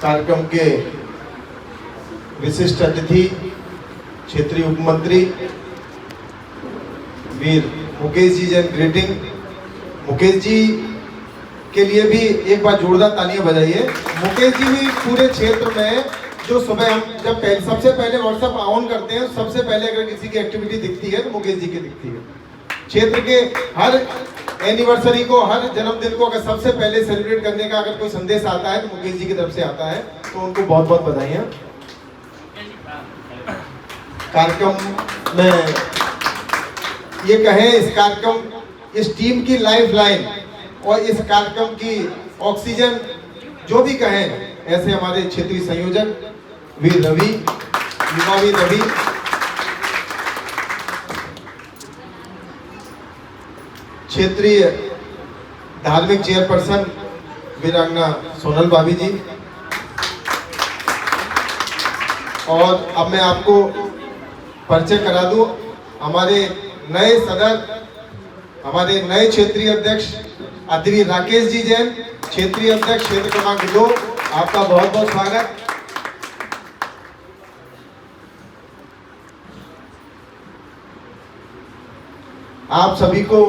कार्यक्रम के विशिष्ट अतिथि क्षेत्रीय उप मंत्री वीर मुकेश जी जैन ग्रीटिंग। मुकेश जी के लिए भी एक बार जोरदार तालियां बजाइए। मुकेश जी भी पूरे क्षेत्र में जो सुबह हम जब सबसे पहले व्हाट्सएप ऑन करते हैं, सबसे पहले अगर किसी की एक्टिविटी दिखती है तो मुकेश जी की दिखती है। क्षेत्र के हर एनिवर्सरी को, हर जन्मदिन को अगर सबसे पहले सेलिब्रेट करने का अगर कोई संदेश आता है तो मुकेश जी की तरफ से आता है, तो उनको बहुत बहुत बधाइयाँ। कार्यक्रम में ये कहें, इस कार्यक्रम, इस टीम की लाइफ लाइन और इस कार्यक्रम की ऑक्सीजन जो भी कहें, ऐसे हमारे क्षेत्रीय संयोजक वीर रवि, युवा वीर रवि, क्षेत्रीय धार्मिक चेयरपर्सन वीरांगना सोनल भाभी जी, और अब मैं आपको परिचय करा दूं हमारे नए सदर, हमारे नए क्षेत्रीय अध्यक्ष अतिवीर राकेश जी जैन, क्षेत्रीय अध्यक्ष क्षेत्र क्रमांक 2, आपका बहुत बहुत स्वागत। आप सभी को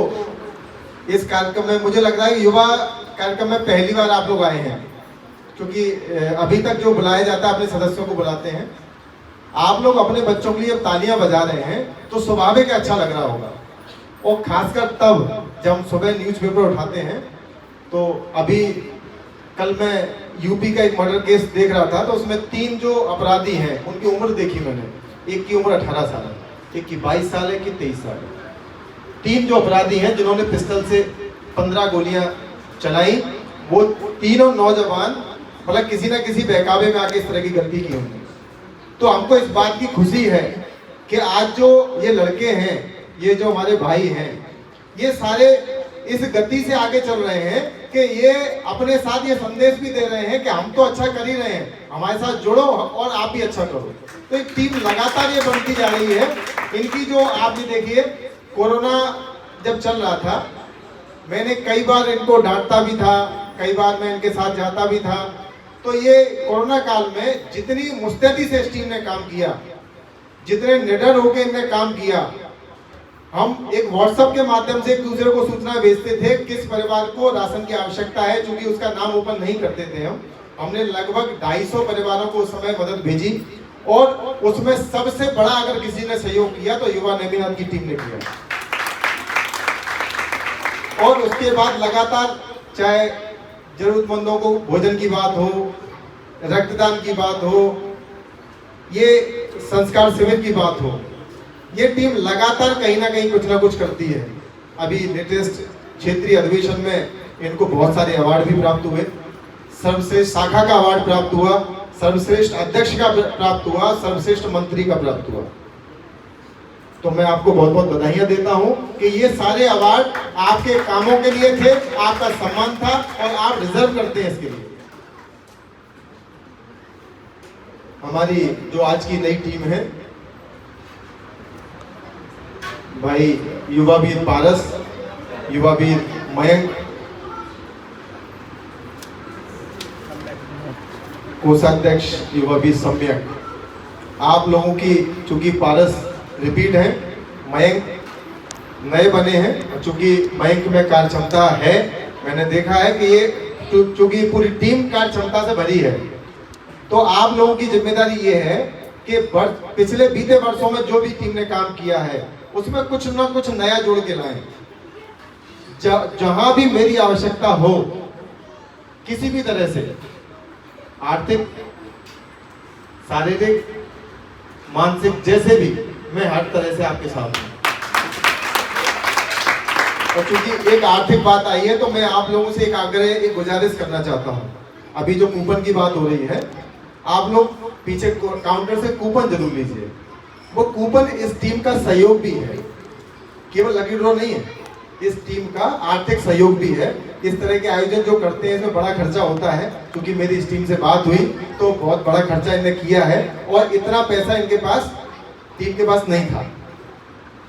इस कार्यक्रम में मुझे लग रहा है युवा कार्यक्रम में पहली बार आप लोग आए हैं, क्योंकि अभी तक जो बुलाया जाता है अपने सदस्यों को बुलाते हैं। आप लोग अपने बच्चों के लिए तालियां बजा रहे हैं तो स्वाभाविक अच्छा लग रहा होगा, और खासकर तब जब हम सुबह न्यूज़पेपर उठाते हैं। तो अभी कल मैं यूपी का एक मर्डर केस देख रहा था, तो उसमें 3 जो अपराधी हैं उनकी उम्र देखी मैंने। एक की उम्र 18 साल है, एक की 22 साल है, एक की 23 साल है। 3 जो अपराधी हैं जिन्होंने पिस्टल से 15 गोलियां चलाई, वो तीनों नौजवान मतलब किसी न किसी बहकावे में आके इस तरह की गलती की होंगी। तो हमको इस बात की खुशी है कि आज जो ये लड़के हैं, ये जो हमारे भाई हैं, ये सारे इस गति से आगे चल रहे हैं कि ये अपने साथ ये संदेश भी दे रहे हैं कि हम तो अच्छा कर ही रहे हैं, हमारे साथ जुड़ो और आप भी अच्छा करो। तो एक टीम लगातार ये बनती जा रही है। इनकी जो आप भी देखिए, कोरोना जब चल रहा था, मैंने कई बार इनको डांटता भी था, कई बार मैं इनके साथ जाता भी था। तो ये कोरोना काल में जितनी मुस्तैदी से इस टीम ने काम किया, जितने निडर होकर इनने काम किया, हम एक व्हाट्सएप के माध्यम से एक दूसरे को सूचना भेजते थे किस परिवार को राशन की आवश्यकता है, क्योंकि उसका नाम ओपन नहीं करते थे हमने लगभग 250 परिवारों को उस समय मदद भेजी, और उसमें सबसे बड़ा अगर किसी ने सहयोग किया तो युवा नेमिनाथ की टीम ने किया। और उसके बाद लगातार चाहे जरूरतमंदों को भोजन की बात हो, रक्तदान की बात हो, ये संस्कार शिविर की बात हो, ये टीम लगातार कहीं ना कहीं कुछ ना कुछ करती है। अभी लेटेस्ट क्षेत्रीय अधिवेशन में इनको बहुत सारे अवार्ड भी प्राप्त हुए। सर्वश्रेष्ठ शाखा का अवार्ड प्राप्त हुआ, सर्वश्रेष्ठ अध्यक्ष का प्राप्त हुआ, सर्वश्रेष्ठ मंत्री का प्राप्त हुआ। तो मैं आपको बहुत बहुत बधाइयां देता हूं कि ये सारे अवार्ड आपके कामों के लिए थे, आपका सम्मान था और आप डिजर्व करते हैं इसके लिए। हमारी जो आज की नई टीम है, भाई युवा वीर पारस, युवा वीर मयंक, कोषाध्यक्ष युवा वीर सम्यक। आप लोगों की चूंकि पारस रिपीट है, मयंक नए बने हैं, चूंकि मयंक में कार्य क्षमता है, मैंने देखा है कि ये चूंकि पूरी टीम कार्य क्षमता से भरी है। तो आप लोगों की जिम्मेदारी ये है कि पिछले बीते वर्षों में जो भी टीम ने काम किया है उसमें कुछ ना कुछ नया जोड़ के लाएं। जहां भी मेरी आवश्यकता हो, किसी भी तरह से, आर्थिक, शारीरिक, मानसिक, जैसे भी, मैं हर तरह से आपके साथ हूं। और चूंकि एक आर्थिक बात आई है तो मैं आप लोगों से एक आग्रह, एक गुजारिश करना चाहता हूं। अभी जो कूपन की बात हो रही है, आप लोग पीछे काउंटर से कूपन जरूर लीजिए। वो कूपन इस टीम का सहयोग भी है, केवल लकी ड्रॉ नहीं है, इस टीम का आर्थिक सहयोग भी है। इस तरह के आयोजन जो करते हैं इसमें बड़ा खर्चा होता है। क्योंकि मेरी इस टीम से बात हुई तो बहुत बड़ा खर्चा इन्होंने किया है, और इतना पैसा इनके पास, टीम के पास नहीं था।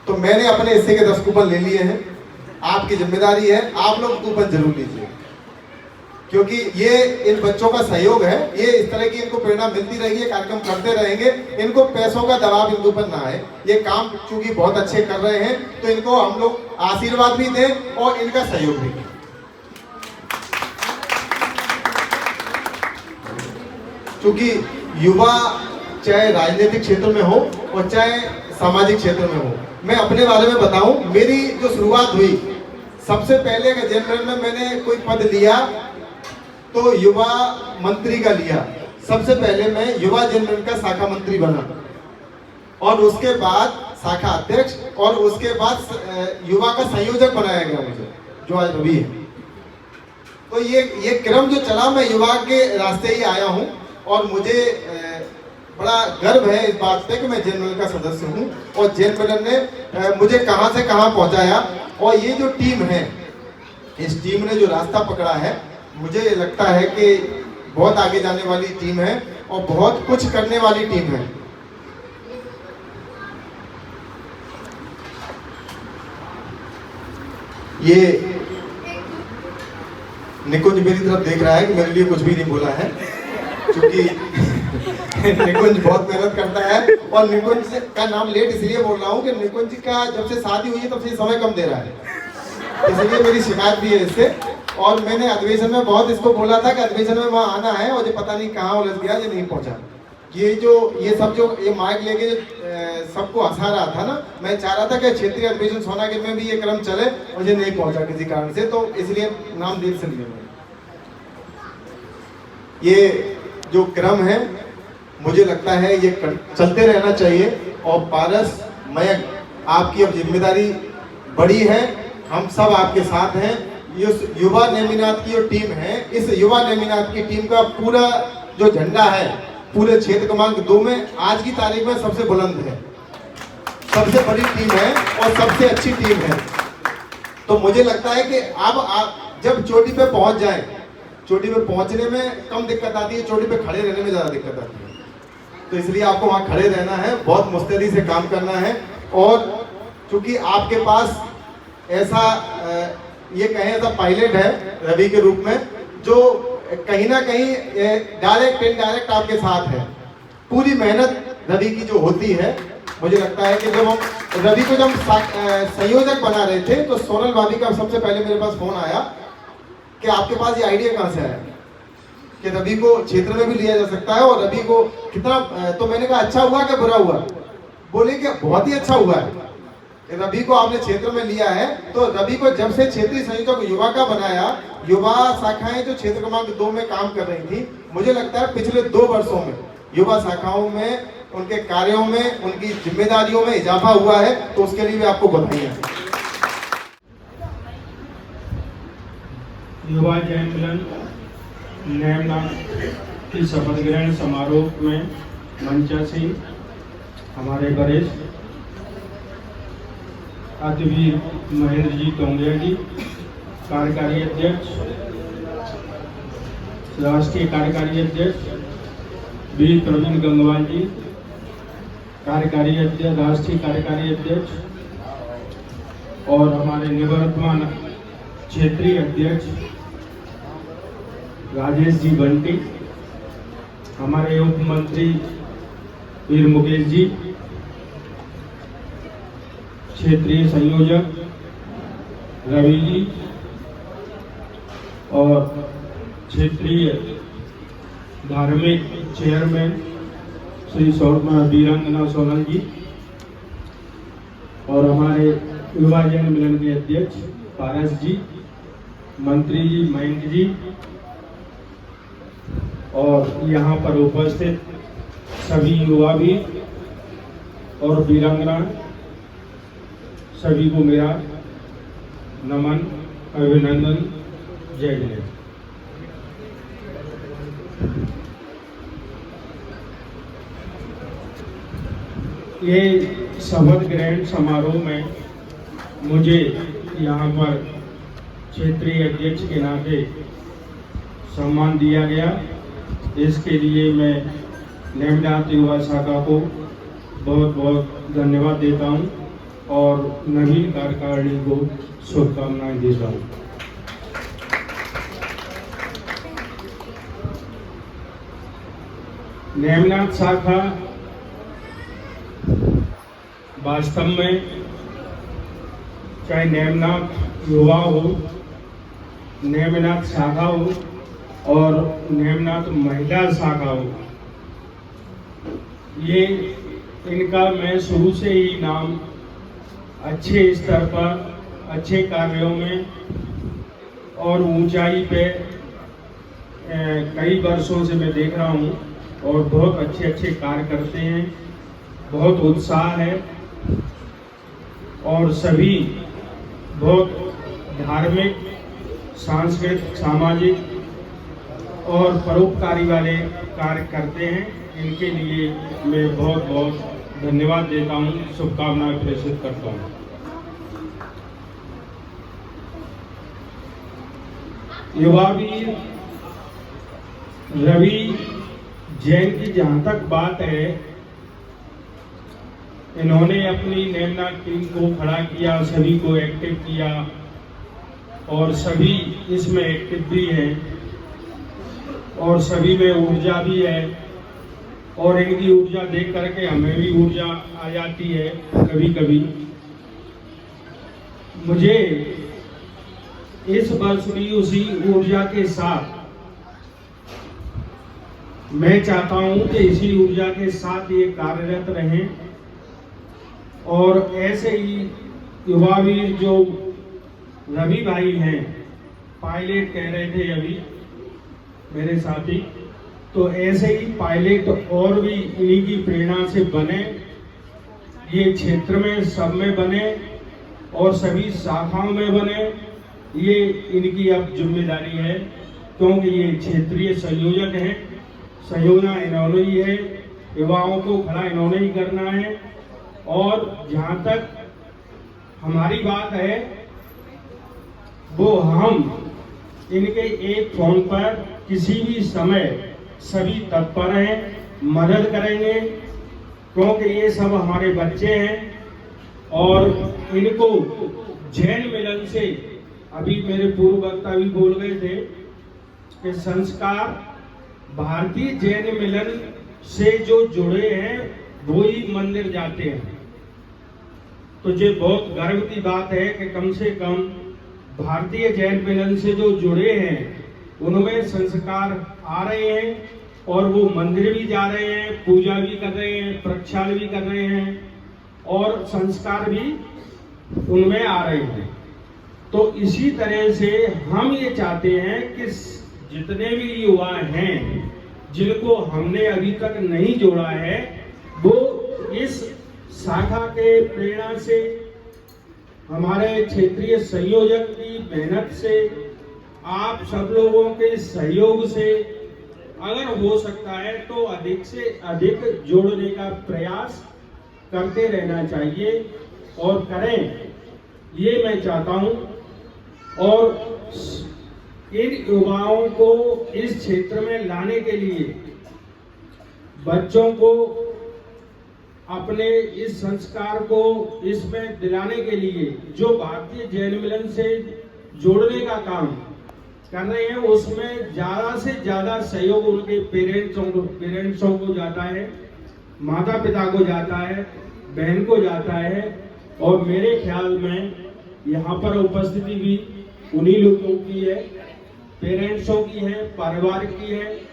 तो मैंने अपने हिस्से के 10 कूपन ले लिए हैं। आपकी जिम्मेदारी है, आप लोग कूपन जरूर लीजिए, क्योंकि ये इन बच्चों का सहयोग है। ये इस तरह की इनको प्रेरणा मिलती रहेगी, कार्यक्रम करते रहेंगे, इनको पैसों का दबाव इनके ऊपर ना आए। ये काम चूंकि बहुत अच्छे कर रहे हैं तो इनको हम लोग आशीर्वाद भी दें और इनका सहयोग भी दें। चूंकि युवा चाहे राजनीतिक क्षेत्र में हो और चाहे सामाजिक क्षेत्र में हो, मैं अपने बारे में बताऊं, मेरी जो शुरुआत हुई, सबसे पहले अगर जनरल में मैंने कोई पद लिया तो युवा मंत्री का लिया। सबसे पहले मैं युवा जनरल का शाखा मंत्री बना, और उसके बाद शाखा अध्यक्ष, और उसके बाद युवा का संयोजक बनाया गया मुझे, जो आज अभी है। तो ये क्रम जो चला, मैं युवा के रास्ते ही आया हूँ, और मुझे बड़ा गर्व है इस बात पे कि मैं जनरल का सदस्य हूँ, और जनरल ने मुझे कहाँ से कहाँ पहुँचाया। और ये जो टीम है, इस टीम ने जो रास्ता पकड़ा है, मुझे लगता है कि बहुत आगे जाने वाली टीम है और बहुत कुछ करने वाली टीम है। ये निकुंज मेरी तरफ देख रहा है कि मेरे लिए कुछ भी नहीं बोला है, क्योंकि निकुंज बहुत मेहनत करता है। और निकुंज का नाम लेट इसलिए बोल रहा हूँ कि निकुंज का जब से शादी हुई है तब से समय कम दे रहा है। इसलिए मेरी शिकायत भी है इससे। और मैंने अधिवेशन में बहुत इसको बोला था कि अधिवेशन में वहाँ आना है, और ये पता नहीं कहाँ उलझ गया, ये नहीं पहुँचा। ये सब जो ये माइक लेके सबको हंसा रहा था ना, मैं चाह रहा था कि क्षेत्रीय अधिवेशन सोनागिर में भी ये क्रम चले, और ये नहीं पहुँचा किसी कारण से, तो इसलिए नाम दिल से लिए मैंने। ये जो क्रम है मुझे लगता है ये चलते रहना चाहिए। और पारस, मयंक, आपकी अब जिम्मेदारी बड़ी है, हम सब आपके साथ हैं। ये युवा नेमिनाथ की जो टीम है, इस युवा नेमिनाथ की टीम का पूरा जो झंडा है पूरे क्षेत्र क्रमांक 2 में आज की तारीख में सबसे बुलंद है, सबसे बड़ी टीम है और सबसे अच्छी टीम है। तो मुझे लगता है कि अब आप जब चोटी पे पहुंच जाएं, चोटी पे पहुंचने में कम दिक्कत आती है, चोटी पे खड़े रहने में ज़्यादा दिक्कत आती है। तो इसलिए आपको वहाँ खड़े रहना है, बहुत मुस्तैदी से काम करना है। और चूंकि आपके पास ऐसा ये कहें ऐसा पायलट है रवि के रूप में, जो कहीं ना कहीं डायरेक्ट इनडायरेक्ट आपके साथ है। पूरी मेहनत रवि की जो होती है, मुझे लगता है कि जब हम रवि को जब संयोजक बना रहे थे तो सोनल भाभी का सबसे पहले मेरे पास फोन आया कि आपके पास ये आइडिया कहाँ से आया कि रवि को क्षेत्र में भी लिया जा सकता है, और रवि को कितना, तो मैंने कहा अच्छा हुआ कि बुरा हुआ? बोले कि बहुत ही अच्छा हुआ है, रवि को आपने क्षेत्र में लिया है। तो रवि को जब से क्षेत्रीय संयोजक युवा का बनाया, युवा शाखाएं जो क्षेत्र क्रमांक 2 में काम कर रही थी, मुझे लगता है पिछले 2 वर्षों में युवा शाखाओं में, उनके कार्यों में, उनकी जिम्मेदारियों में इजाफा हुआ है, तो उसके लिए भी आपको बधाई। युवा जैन मिलन नेमनाथ की शपथ ग्रहण समारोह में मंचासीन हमारे वरिष्ठ अतिवीर महेंद्र जी टोंगिया जी, कार्यकारी अध्यक्ष, राष्ट्रीय कार्यकारी अध्यक्ष वीर प्रवीण गंगवाल जी, कार्यकारी अध्यक्ष, राष्ट्रीय कार्यकारी अध्यक्ष, और हमारे निवर्तमान क्षेत्रीय अध्यक्ष राजेश जी बंटी, हमारे उप मंत्री वीर मुकेश जी, क्षेत्रीय संयोजक रवि जी, और क्षेत्रीय धार्मिक चेयरमैन श्री वीरांगना सोनल जी, और हमारे युवा जन मिलन के अध्यक्ष पारस जी, मंत्री जी मयंक जी, और यहाँ पर उपस्थित सभी युवा भी और वीरांगना, सभी को मेरा नमन, अभिनंदन, जय जय। ये शपथ ग्रहण समारोह में मुझे यहाँ पर क्षेत्रीय अध्यक्ष के नाते सम्मान दिया गया। इसके लिए मैं नेमनाथ युवा शाखा को बहुत बहुत धन्यवाद देता हूँ और नवीन कार्यकारिणी को शुभकामनाएं देता हूँ। नेमनाथ शाखा वास्तव में चाहे नेमनाथ युवा हो, नेमनाथ शाखा हो और नेमनाथ महिला शाखा हो, ये इनका मैं शुरू से ही नाम अच्छे स्तर पर, अच्छे कार्यों में और ऊंचाई पे कई वर्षों से मैं देख रहा हूँ और बहुत अच्छे अच्छे कार्य करते हैं, बहुत उत्साह है और सभी बहुत धार्मिक, सांस्कृतिक, सामाजिक और परोपकारी वाले कार्य करते हैं। इनके लिए मैं बहुत बहुत धन्यवाद देता हूँ, शुभकामनाएं प्रेषित करता हूँ। युवा वीर रवि जैन की जहाँ तक बात है, इन्होंने अपनी नेमनाथ टीम को खड़ा किया, सभी को एक्टिव किया और सभी इसमें एक्टिव भी हैं और सभी में ऊर्जा भी है और इनकी ऊर्जा देख करके हमें भी ऊर्जा आ जाती है कभी कभी। मुझे इस वर्ष भी उसी ऊर्जा के साथ मैं चाहता हूं कि इसी ऊर्जा के साथ ये कार्यरत रहें और ऐसे ही युवा वीर जो रवि भाई हैं, पायलट कह रहे थे अभी मेरे साथी, तो ऐसे ही पायलट और भी इन्हीं की प्रेरणा से बने, ये क्षेत्र में सब में बने और सभी शाखाओं में बने। ये इनकी अब जिम्मेदारी है, क्योंकि ये क्षेत्रीय संयोजक हैं। संयोजना इन्होंने ही है, युवाओं को खड़ा इन्होंने ही करना है। और जहाँ तक हमारी बात है वो हम इनके एक फोन पर किसी भी समय सभी तत्पर हैं, मदद करेंगे, क्योंकि ये सब हमारे बच्चे हैं। और इनको जैन मिलन से, अभी मेरे पूर्व वक्ता भी बोल गए थे कि संस्कार भारतीय जैन मिलन से जो जुड़े हैं वो ही मंदिर जाते हैं। तो ये बहुत गर्व की बात है कि कम से कम भारतीय जैन मिलन से जो जुड़े हैं उनमें संस्कार आ रहे हैं और वो मंदिर भी जा रहे हैं, पूजा भी कर रहे हैं, प्रक्षाल भी कर रहे हैं और संस्कार भी उनमें आ रहे हैं। तो इसी तरह से हम ये चाहते हैं कि जितने भी युवा हैं जिनको हमने अभी तक नहीं जोड़ा है, वो इस शाखा के प्रेरणा से, हमारे क्षेत्रीय संयोजक की मेहनत से, आप सब लोगों के सहयोग से अगर हो सकता है तो अधिक से अधिक जोड़ने का प्रयास करते रहना चाहिए और करें, ये मैं चाहता हूं। और इन युवाओं को इस क्षेत्र में लाने के लिए, बच्चों को अपने इस संस्कार को इसमें दिलाने के लिए जो भारतीय जैन मिलन से जोड़ने का काम कर रहे हैं, उसमें ज़्यादा से ज़्यादा सहयोग उनके पेरेंट्सों को जाता है, माता पिता को जाता है, बहन को जाता है। और मेरे ख्याल में यहाँ पर उपस्थिति भी उन्हीं लोगों की है, पेरेंट्सों की है, परिवार की है।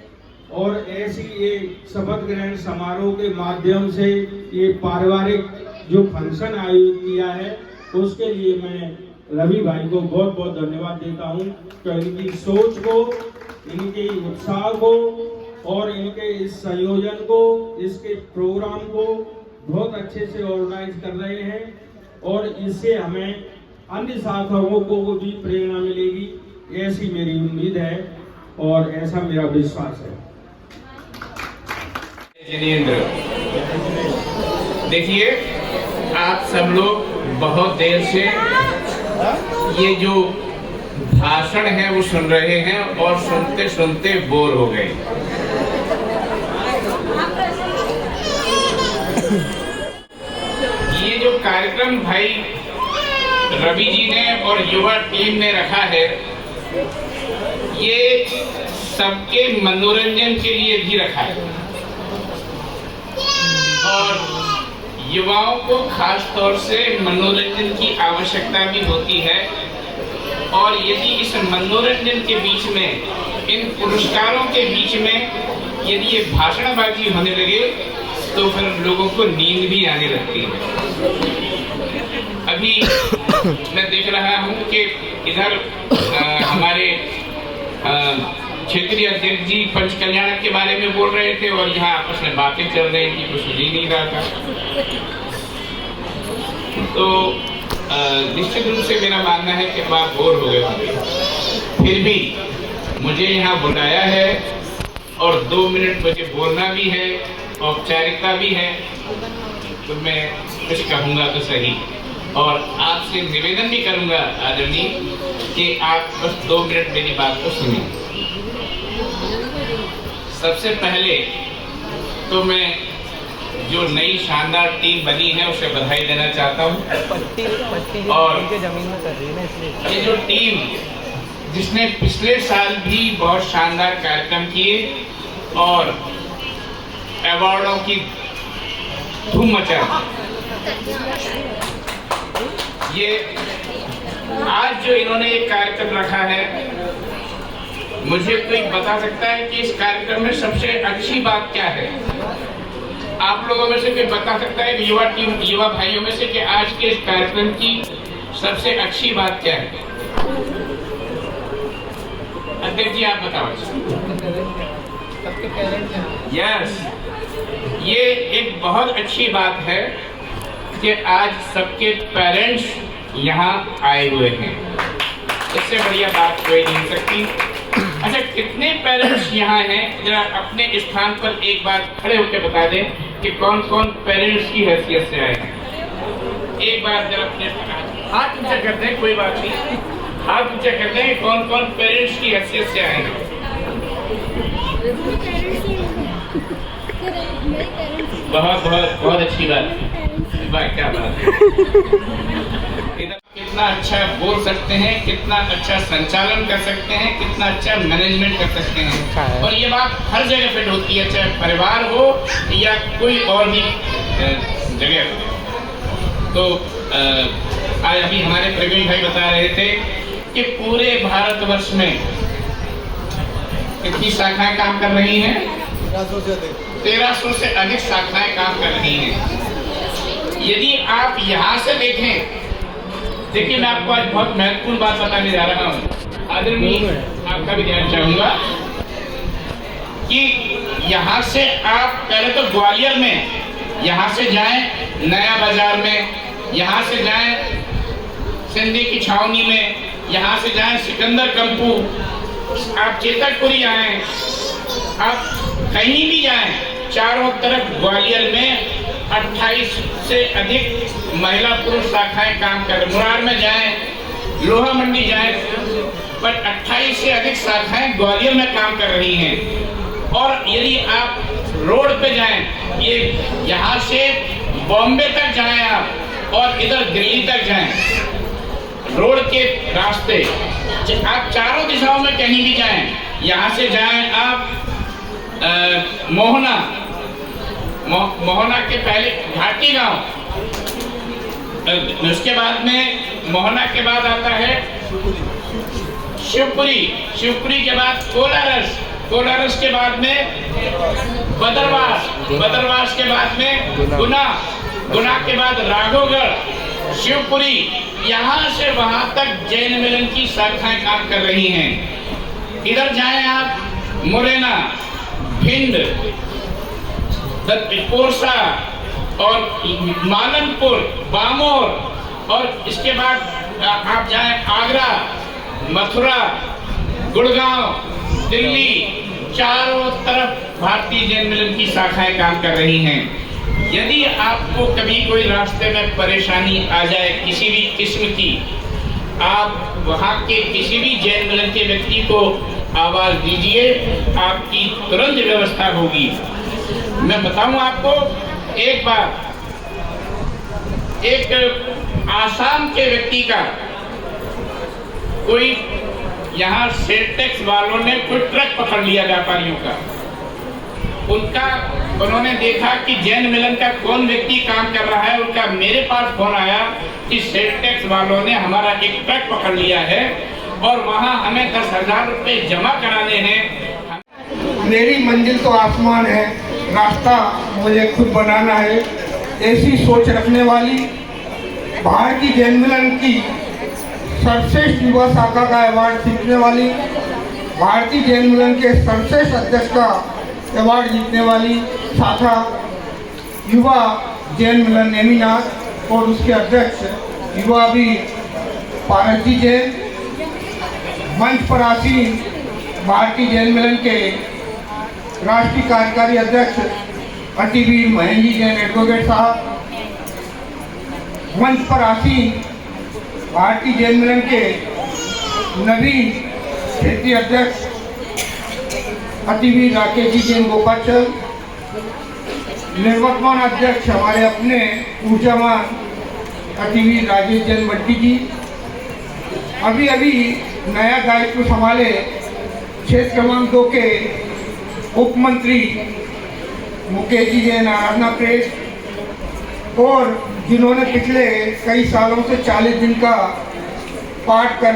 और ऐसी ये शपथ ग्रहण समारोह के माध्यम से ये पारिवारिक जो फंक्शन आयोजित किया है, उसके लिए मैं रवि भाई को बहुत बहुत धन्यवाद देता हूँ कि इनकी सोच को, इनके उत्साह को और इनके इस संयोजन को, इसके प्रोग्राम को बहुत अच्छे से ऑर्गेनाइज कर रहे हैं। और इससे हमें अन्य शाखाओं को भी प्रेरणा मिलेगी, ऐसी मेरी उम्मीद है और ऐसा मेरा विश्वास है। जिनेंद्र, देखिए आप सब लोग बहुत देर से ये जो भाषण है वो सुन रहे हैं और सुनते सुनते बोर हो गए। ये जो कार्यक्रम भाई रवि जी ने और युवा टीम ने रखा है, ये सबके मनोरंजन के लिए भी रखा है और युवाओं को खास तौर से मनोरंजन की आवश्यकता भी होती है। और यदि इस मनोरंजन के बीच में, इन पुरस्कारों के बीच में यदि ये भाषणबाजी होने लगे तो फिर लोगों को नींद भी आने लगती है। अभी मैं देख रहा हूँ कि इधर हमारे क्षेत्रीय अध्यक्ष जी पंच कल्याण के बारे में बोल रहे थे और यहाँ आपस में बातें चल रही थी, कुछ सुन ही नहीं रहा था। तो निश्चित रूप से मेरा मानना है कि आप बोर हो गए होंगे। फिर भी मुझे यहाँ बुलाया है और 2 मिनट मुझे बोलना भी है, औपचारिकता भी है, तो मैं कुछ कहूँगा तो सही। और आपसे निवेदन भी करूँगा आदरणीय कि आप बस 2 मिनट मेरी बात को सुनिए। सबसे पहले तो मैं जो नई शानदार टीम बनी है उसे बधाई देना चाहता हूँ। और ये जो टीम जिसने पिछले साल भी बहुत शानदार कार्यक्रम किए और अवार्डों की धूम मचा, ये आज जो इन्होंने एक कार्यक्रम रखा है, मुझे कोई बता सकता है कि इस कार्यक्रम में सबसे अच्छी बात क्या है? आप लोगों में से कोई बता सकता है युवा भाइयों में से कि आज के इस कार्यक्रम की सबसे अच्छी बात क्या है? अध्यक्ष जी आप बताओ। यस, ये एक बहुत अच्छी बात है कि आज सबके पेरेंट्स यहाँ आए हुए हैं। इससे बढ़िया बात कोई नहीं हो सकती। अच्छा, कितने पेरेंट्स यहाँ हैं? जरा अपने स्थान पर एक बार खड़े होकर बता दें कि कौन कौन पेरेंट्स की हैसियत से आए हैं। एक बार जरा अपने हाथ ऊंचा कर दें, कोई बात नहीं, हाथ ऊंचा कर दें, कौन कौन पेरेंट्स की हैसियत से आए हैं। बहुत बहुत बहुत अच्छी बात, क्या बात है। इधर कितना अच्छा बोल सकते हैं, कितना अच्छा संचालन कर सकते हैं, कितना अच्छा मैनेजमेंट कर सकते हैं। और ये बात हर जगह फिट होती है, चाहे परिवार हो या कोई और भी जगह हो। तो आज अभी हमारे प्रवीण भाई बता रहे थे कि पूरे भारतवर्ष में कितनी शाखाएं काम कर रही हैं? 1300 से अधिक शाखाएं काम कर रही हैं। यदि आप यहाँ से देखें, देखिए मैं आपको आज बहुत महत्वपूर्ण बात बताने जा रहा हूँ। आदरणीय, आपका भी ध्यान चाहूंगा कि यहाँ से आप पहले तो ग्वालियर में यहाँ से जाएं, नया बाजार में, यहाँ से जाएं सिंधी की छावनी में, यहाँ से जाएं सिकंदर कंपू, आप चेतकपुरी आए, आप कहीं भी जाएं, चारों तरफ ग्वालियर में 28 से अधिक महिला पुरुष शाखाएं काम कर रही। मुरार में जाएं, लोहा मंडी जाएं, पर 28 से अधिक शाखाएं ग्वालियर में काम कर रही हैं। और यदि आप रोड पे जाएं, ये यहाँ से बॉम्बे तक जाएं आप, और इधर दिल्ली तक जाएं, रोड के रास्ते आप चारों दिशाओं में कहीं भी जाएं, यहाँ से जाएं आप मोहना के पहले घाटी गांव, उसके बाद में मोहना के बाद आता है शिवपुरी, शिवपुरी के बाद कोलारस, कोलारस के बाद में बदरवास, बदरवास के बाद में गुना, गुना के बाद राघोगढ़, शिवपुरी, यहाँ से वहां तक जैन मिलन की शाखाएं काम कर रही हैं। इधर जाएं आप मुरैना, भिंड, पोरसा और मालनपुर, बामोर, और इसके बाद आप जाएं आगरा, मथुरा, गुड़गांव, दिल्ली, चारों तरफ भारतीय जैन मिलन की शाखाएं काम कर रही हैं। यदि आपको कभी कोई रास्ते में परेशानी आ जाए किसी भी किस्म की, आप वहाँ के किसी भी जैन मिलन के व्यक्ति को आवाज दीजिए, आपकी तुरंत व्यवस्था होगी। मैं बताऊं आपको, एक बार एक आसाम के व्यक्ति का कोई यहाँ सेल टैक्स वालों ने कोई ट्रक पकड़ लिया व्यापारियों का, उन्होंने देखा कि जैन मिलन का कौन व्यक्ति काम कर रहा है, उनका मेरे पास फोन आया कि सेल टैक्स वालों ने हमारा एक ट्रक पकड़ लिया है और वहाँ हमें 10,000 रुपए जमा कराने हैं। मेरी मंजिल तो आसमान है, रास्ता मुझे खुद बनाना है। ऐसी सोच रखने वाली भारतीय जैन मिलन की सर्वश्रेष्ठ युवा शाखा का अवार्ड जीतने वाली, भारतीय जैन मिलन के सर्वश्रेष्ठ अध्यक्ष का अवार्ड जीतने वाली शाखा युवा जैन मिलन नेमीनाथ और उसके अध्यक्ष युवा भी पारसजी जैन, मंच पर आसीन भारतीय जैन मिलन के राष्ट्रीय कार्यकारी अध्यक्ष अतिवीर महेंद्र जैन एडवोकेट साहब, मंच पर आसीन भारतीय जैन मिलन के नवीन क्षेत्रीय अध्यक्ष अतिवीर राकेश जी जैन गोपाचल, निर्वर्तमान अध्यक्ष हमारे अपने ऊर्जावान अतिवीर राजेश जैन भट्टी जी, अभी अभी नया दायित्व संभाले क्षेत्र क्रमांक 2 के उप मंत्री मुकेश जी जैन आराधना प्रेस, और जिन्होंने पिछले कई सालों से 40 दिन का पाठ कर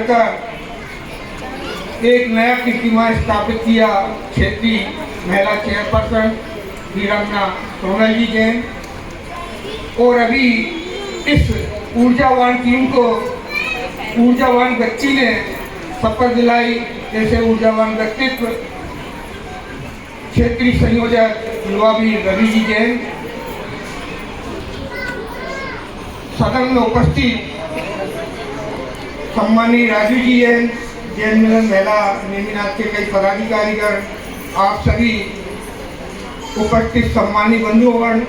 एक नया कीर्तिमान स्थापित किया क्षेत्रीय महिला चेयरपर्सन वीरांगना सोनल जी जैन। और अभी इस ऊर्जावान टीम को ऊर्जावान व्यक्ति ने शपथ दिलाई, जैसे ऊर्जावान व्यक्तित्व क्षेत्रीय संयोजक युवा वीर रवि जी जैन। सदन में उपस्थित सम्मानीय राजू जी जैन, जैन मिलन महिला नेमिनाथ के कई पदाधिकारीगण, आप सभी उपस्थित सम्मानीय बंधुगण,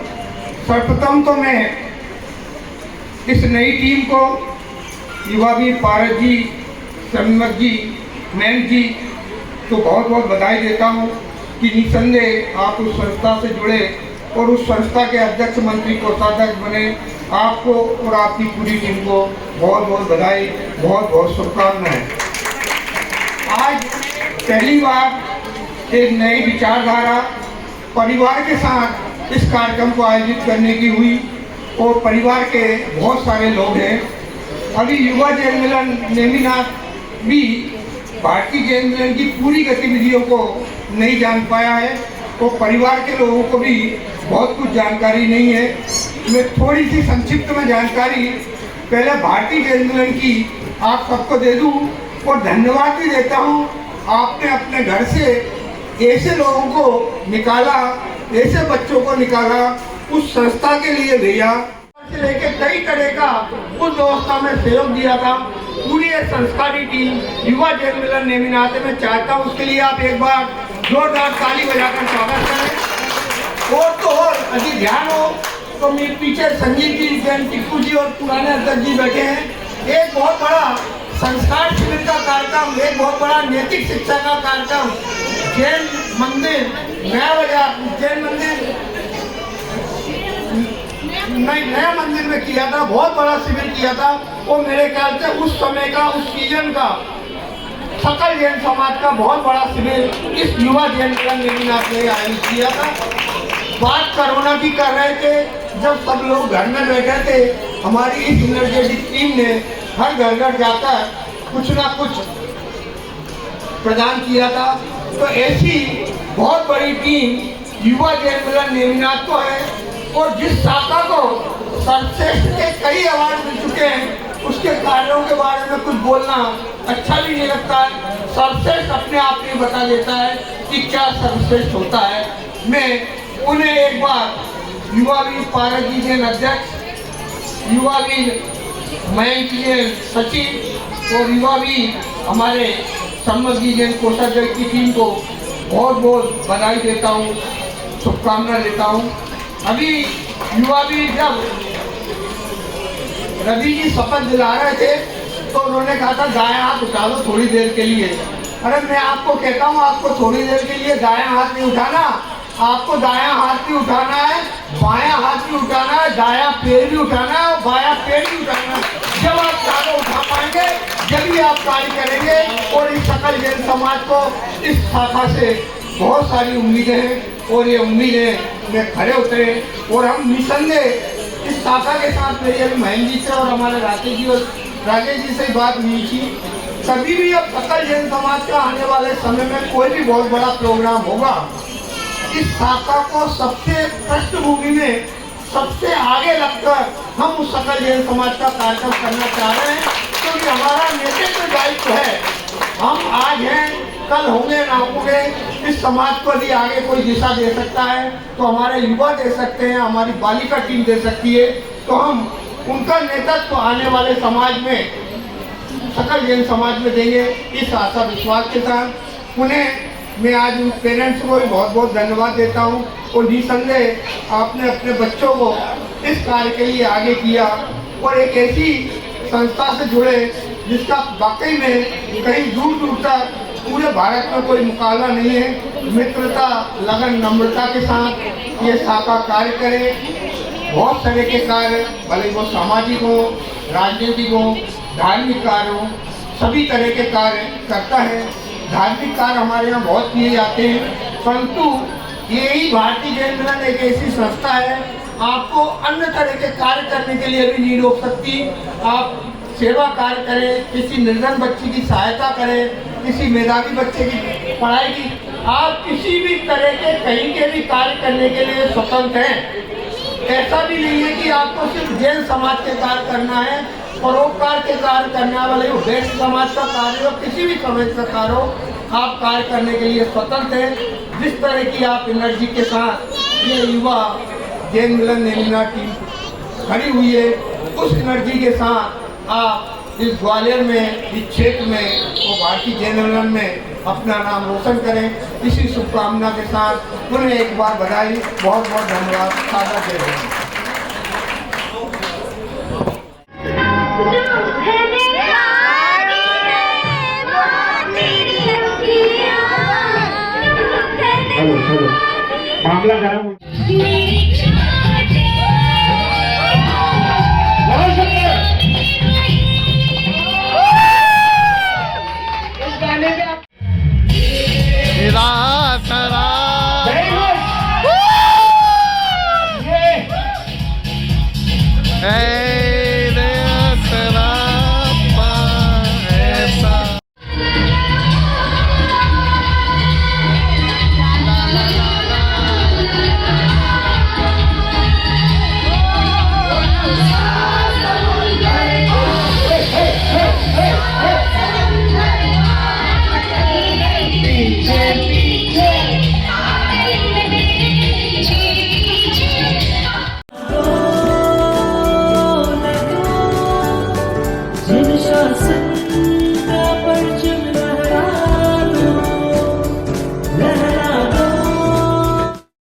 सर्वप्रथम तो मैं इस नई टीम को युवा वीर पारस जी, शमीमत जी, मैम जी तो बहुत बहुत बधाई देता हूँ कि निसंदेह आप उस संस्था से जुड़े और उस संस्था के अध्यक्ष मंत्री कोषाध्यक्ष बने। आपको और आपकी पूरी टीम को बहुत बहुत बधाई, बहुत बहुत शुभकामनाएं। आज पहली बार एक नई विचारधारा परिवार के साथ इस कार्यक्रम को आयोजित करने की हुई और परिवार के बहुत सारे लोग हैं। अभी युवा जैन मिलन नेमिनाथ भी भारतीय जैन मिलन की पूरी गतिविधियों को नहीं जान पाया है और परिवार के लोगों को भी बहुत कुछ जानकारी नहीं है। मैं थोड़ी सी संक्षिप्त में जानकारी पहले भारतीय जैन मिलन की आप सबको दे दूं और धन्यवाद भी देता हूं। आपने अपने घर से ऐसे लोगों को निकाला, ऐसे बच्चों को निकाला, उस संस्था के लिए भेजा से लेके कई तरह का उस व्यवस्था में सहयोग दिया था। पूरी संस्था की टीम युवा जैन मिलन नेमिनाथ में चाहता हूँ, उसके लिए आप एक बार जोरदार ताली बजाकर स्वागत करें। और तो और अधिक ध्यान हो तो मेरे पीछे संजीव जी, जैन टिक्कू जी और पुराने अध्यक्ष जी बैठे हैं। एक बहुत बड़ा संस्कार शिविर का कार्यक्रम, एक बहुत बड़ा नैतिक शिक्षा का कार्यक्रम जैन मंदिर नया बाजार, जैन मंदिर नया मंदिर में किया था। बहुत बड़ा शिविर किया था और मेरे ख्याल से उस समय का, उस सीजन का सकल जैन समाज का बहुत बड़ा शिविर इस युवा जैन मिलन नेमिनाथ ने आयोजित किया था। बात कोरोना की कर रहे थे, जब सब लोग घर में बैठे थे, हमारी इस एनर्जेटिक टीम ने हर घर घर जाकर कुछ ना कुछ प्रदान किया था। तो ऐसी बहुत बड़ी टीम युवा जैन मिलन नेमिनाथ को है और जिस शाखा को सर्वश्रेष्ठ के कई अवार्ड मिल चुके हैं, उसके कार्यों के बारे में कुछ बोलना अच्छा भी नहीं लगता है। सर्वश्रेष्ठ अपने आप में बता देता है कि क्या सर्वश्रेष्ठ होता है। मैं उन्हें एक बार युवा वीर पारस जी जैन अध्यक्ष, युवा वीर मयंक जी जैन सचिव और युवा वीर हमारे सम्मत जी जैन कोषाध्यक्ष की टीम को बहुत बहुत बधाई देता हूँ, शुभकामना देता हूँ। अभी युवा भी जब रवि जी शपथ दिला रहे थे तो उन्होंने कहा था दायां हाथ उठा लो थोड़ी देर के लिए। अरे मैं आपको कहता हूँ, आपको थोड़ी देर के लिए दायां हाथ नहीं उठाना, आपको दायां हाथ भी उठाना है, बायां हाथ भी उठाना है, दायां पैर भी उठाना है और बायां पैर भी उठाना है। जब आप चारों उठा पाएंगे जब भी आप कार्य करेंगे। और इस सकल जैन समाज को इस शाखा से बहुत सारी उम्मीदें हैं और ये उम्मीदें में खड़े उतरे और हम निसंदेह इस शाखा के साथ मेरी अभी महेंद्र जी से और हमारे राजेश जी से बात हुई थी। कभी भी अब सकल जैन समाज का आने वाले समय में कोई भी बहुत बड़ा प्रोग्राम होगा, इस शाखा को सबसे पृष्ठभूमि में सबसे आगे लगकर हम उस सकल जैन समाज का कार्यक्रम करना चाह रहे हैं, क्योंकि हमारा नेतृत्व दायित्व है। हम आज हैं, कल होंगे ना होंगे, इस समाज को भी आगे कोई दिशा दे सकता है तो हमारे युवा दे सकते हैं, हमारी बालिका टीम दे सकती है। तो हम उनका नेतृत्व आने वाले समाज में, सकल जैन समाज में देंगे, इस आशा विश्वास के साथ उन्हें मैं आज उन पेरेंट्स को भी बहुत बहुत धन्यवाद देता हूँ। और निसंदेह आपने अपने बच्चों को इस कार्य के लिए आगे किया और एक ऐसी संस्था से जुड़े जिसका वाकई में कहीं दूर दूर तक पूरे भारत में कोई मुकाबला नहीं है। मित्रता, लगन, नम्रता के साथ ये शाखा कार्य करे। बहुत तरह के कार्य, भले वो सामाजिक हो, राजनीतिक हो, धार्मिक कार्य हो, सभी तरह के कार्य करता है। धार्मिक कार्य हमारे यहाँ बहुत किए जाते हैं, परंतु यही भारतीय जैन मिलन एक ऐसी संस्था है, आपको अन्य तरह के कार्य करने के लिए भी नहीं रोक सकती। आप सेवा कार्य करें, किसी निर्धन बच्ची की सहायता करें, किसी मेधावी बच्चे की पढ़ाई की, आप किसी भी तरह के कहीं के भी कार्य करने के लिए स्वतंत्र हैं। ऐसा भी नहीं है कि आपको सिर्फ जैन समाज के कार्य करना है, परोपकार के कार्य करने वाले हो, वैश्य समाज का कार्य हो, किसी भी समाज का कार्य हो, आप कार्य करने के लिए स्वतंत्र हैं। जिस तरह की आप एनर्जी के साथ ये युवा जैन मिलन नेमिना टीम खड़ी हुई है, उस एनर्जी के साथ आप इस ग्वालियर में, इस क्षेत्र में और भारतीय जैन मिलन में अपना नाम रोशन करें। इसी शुभकामना के साथ उन्हें एक बार बधाई, बहुत बहुत धन्यवाद, सादर जय हिंद। मामला गर्म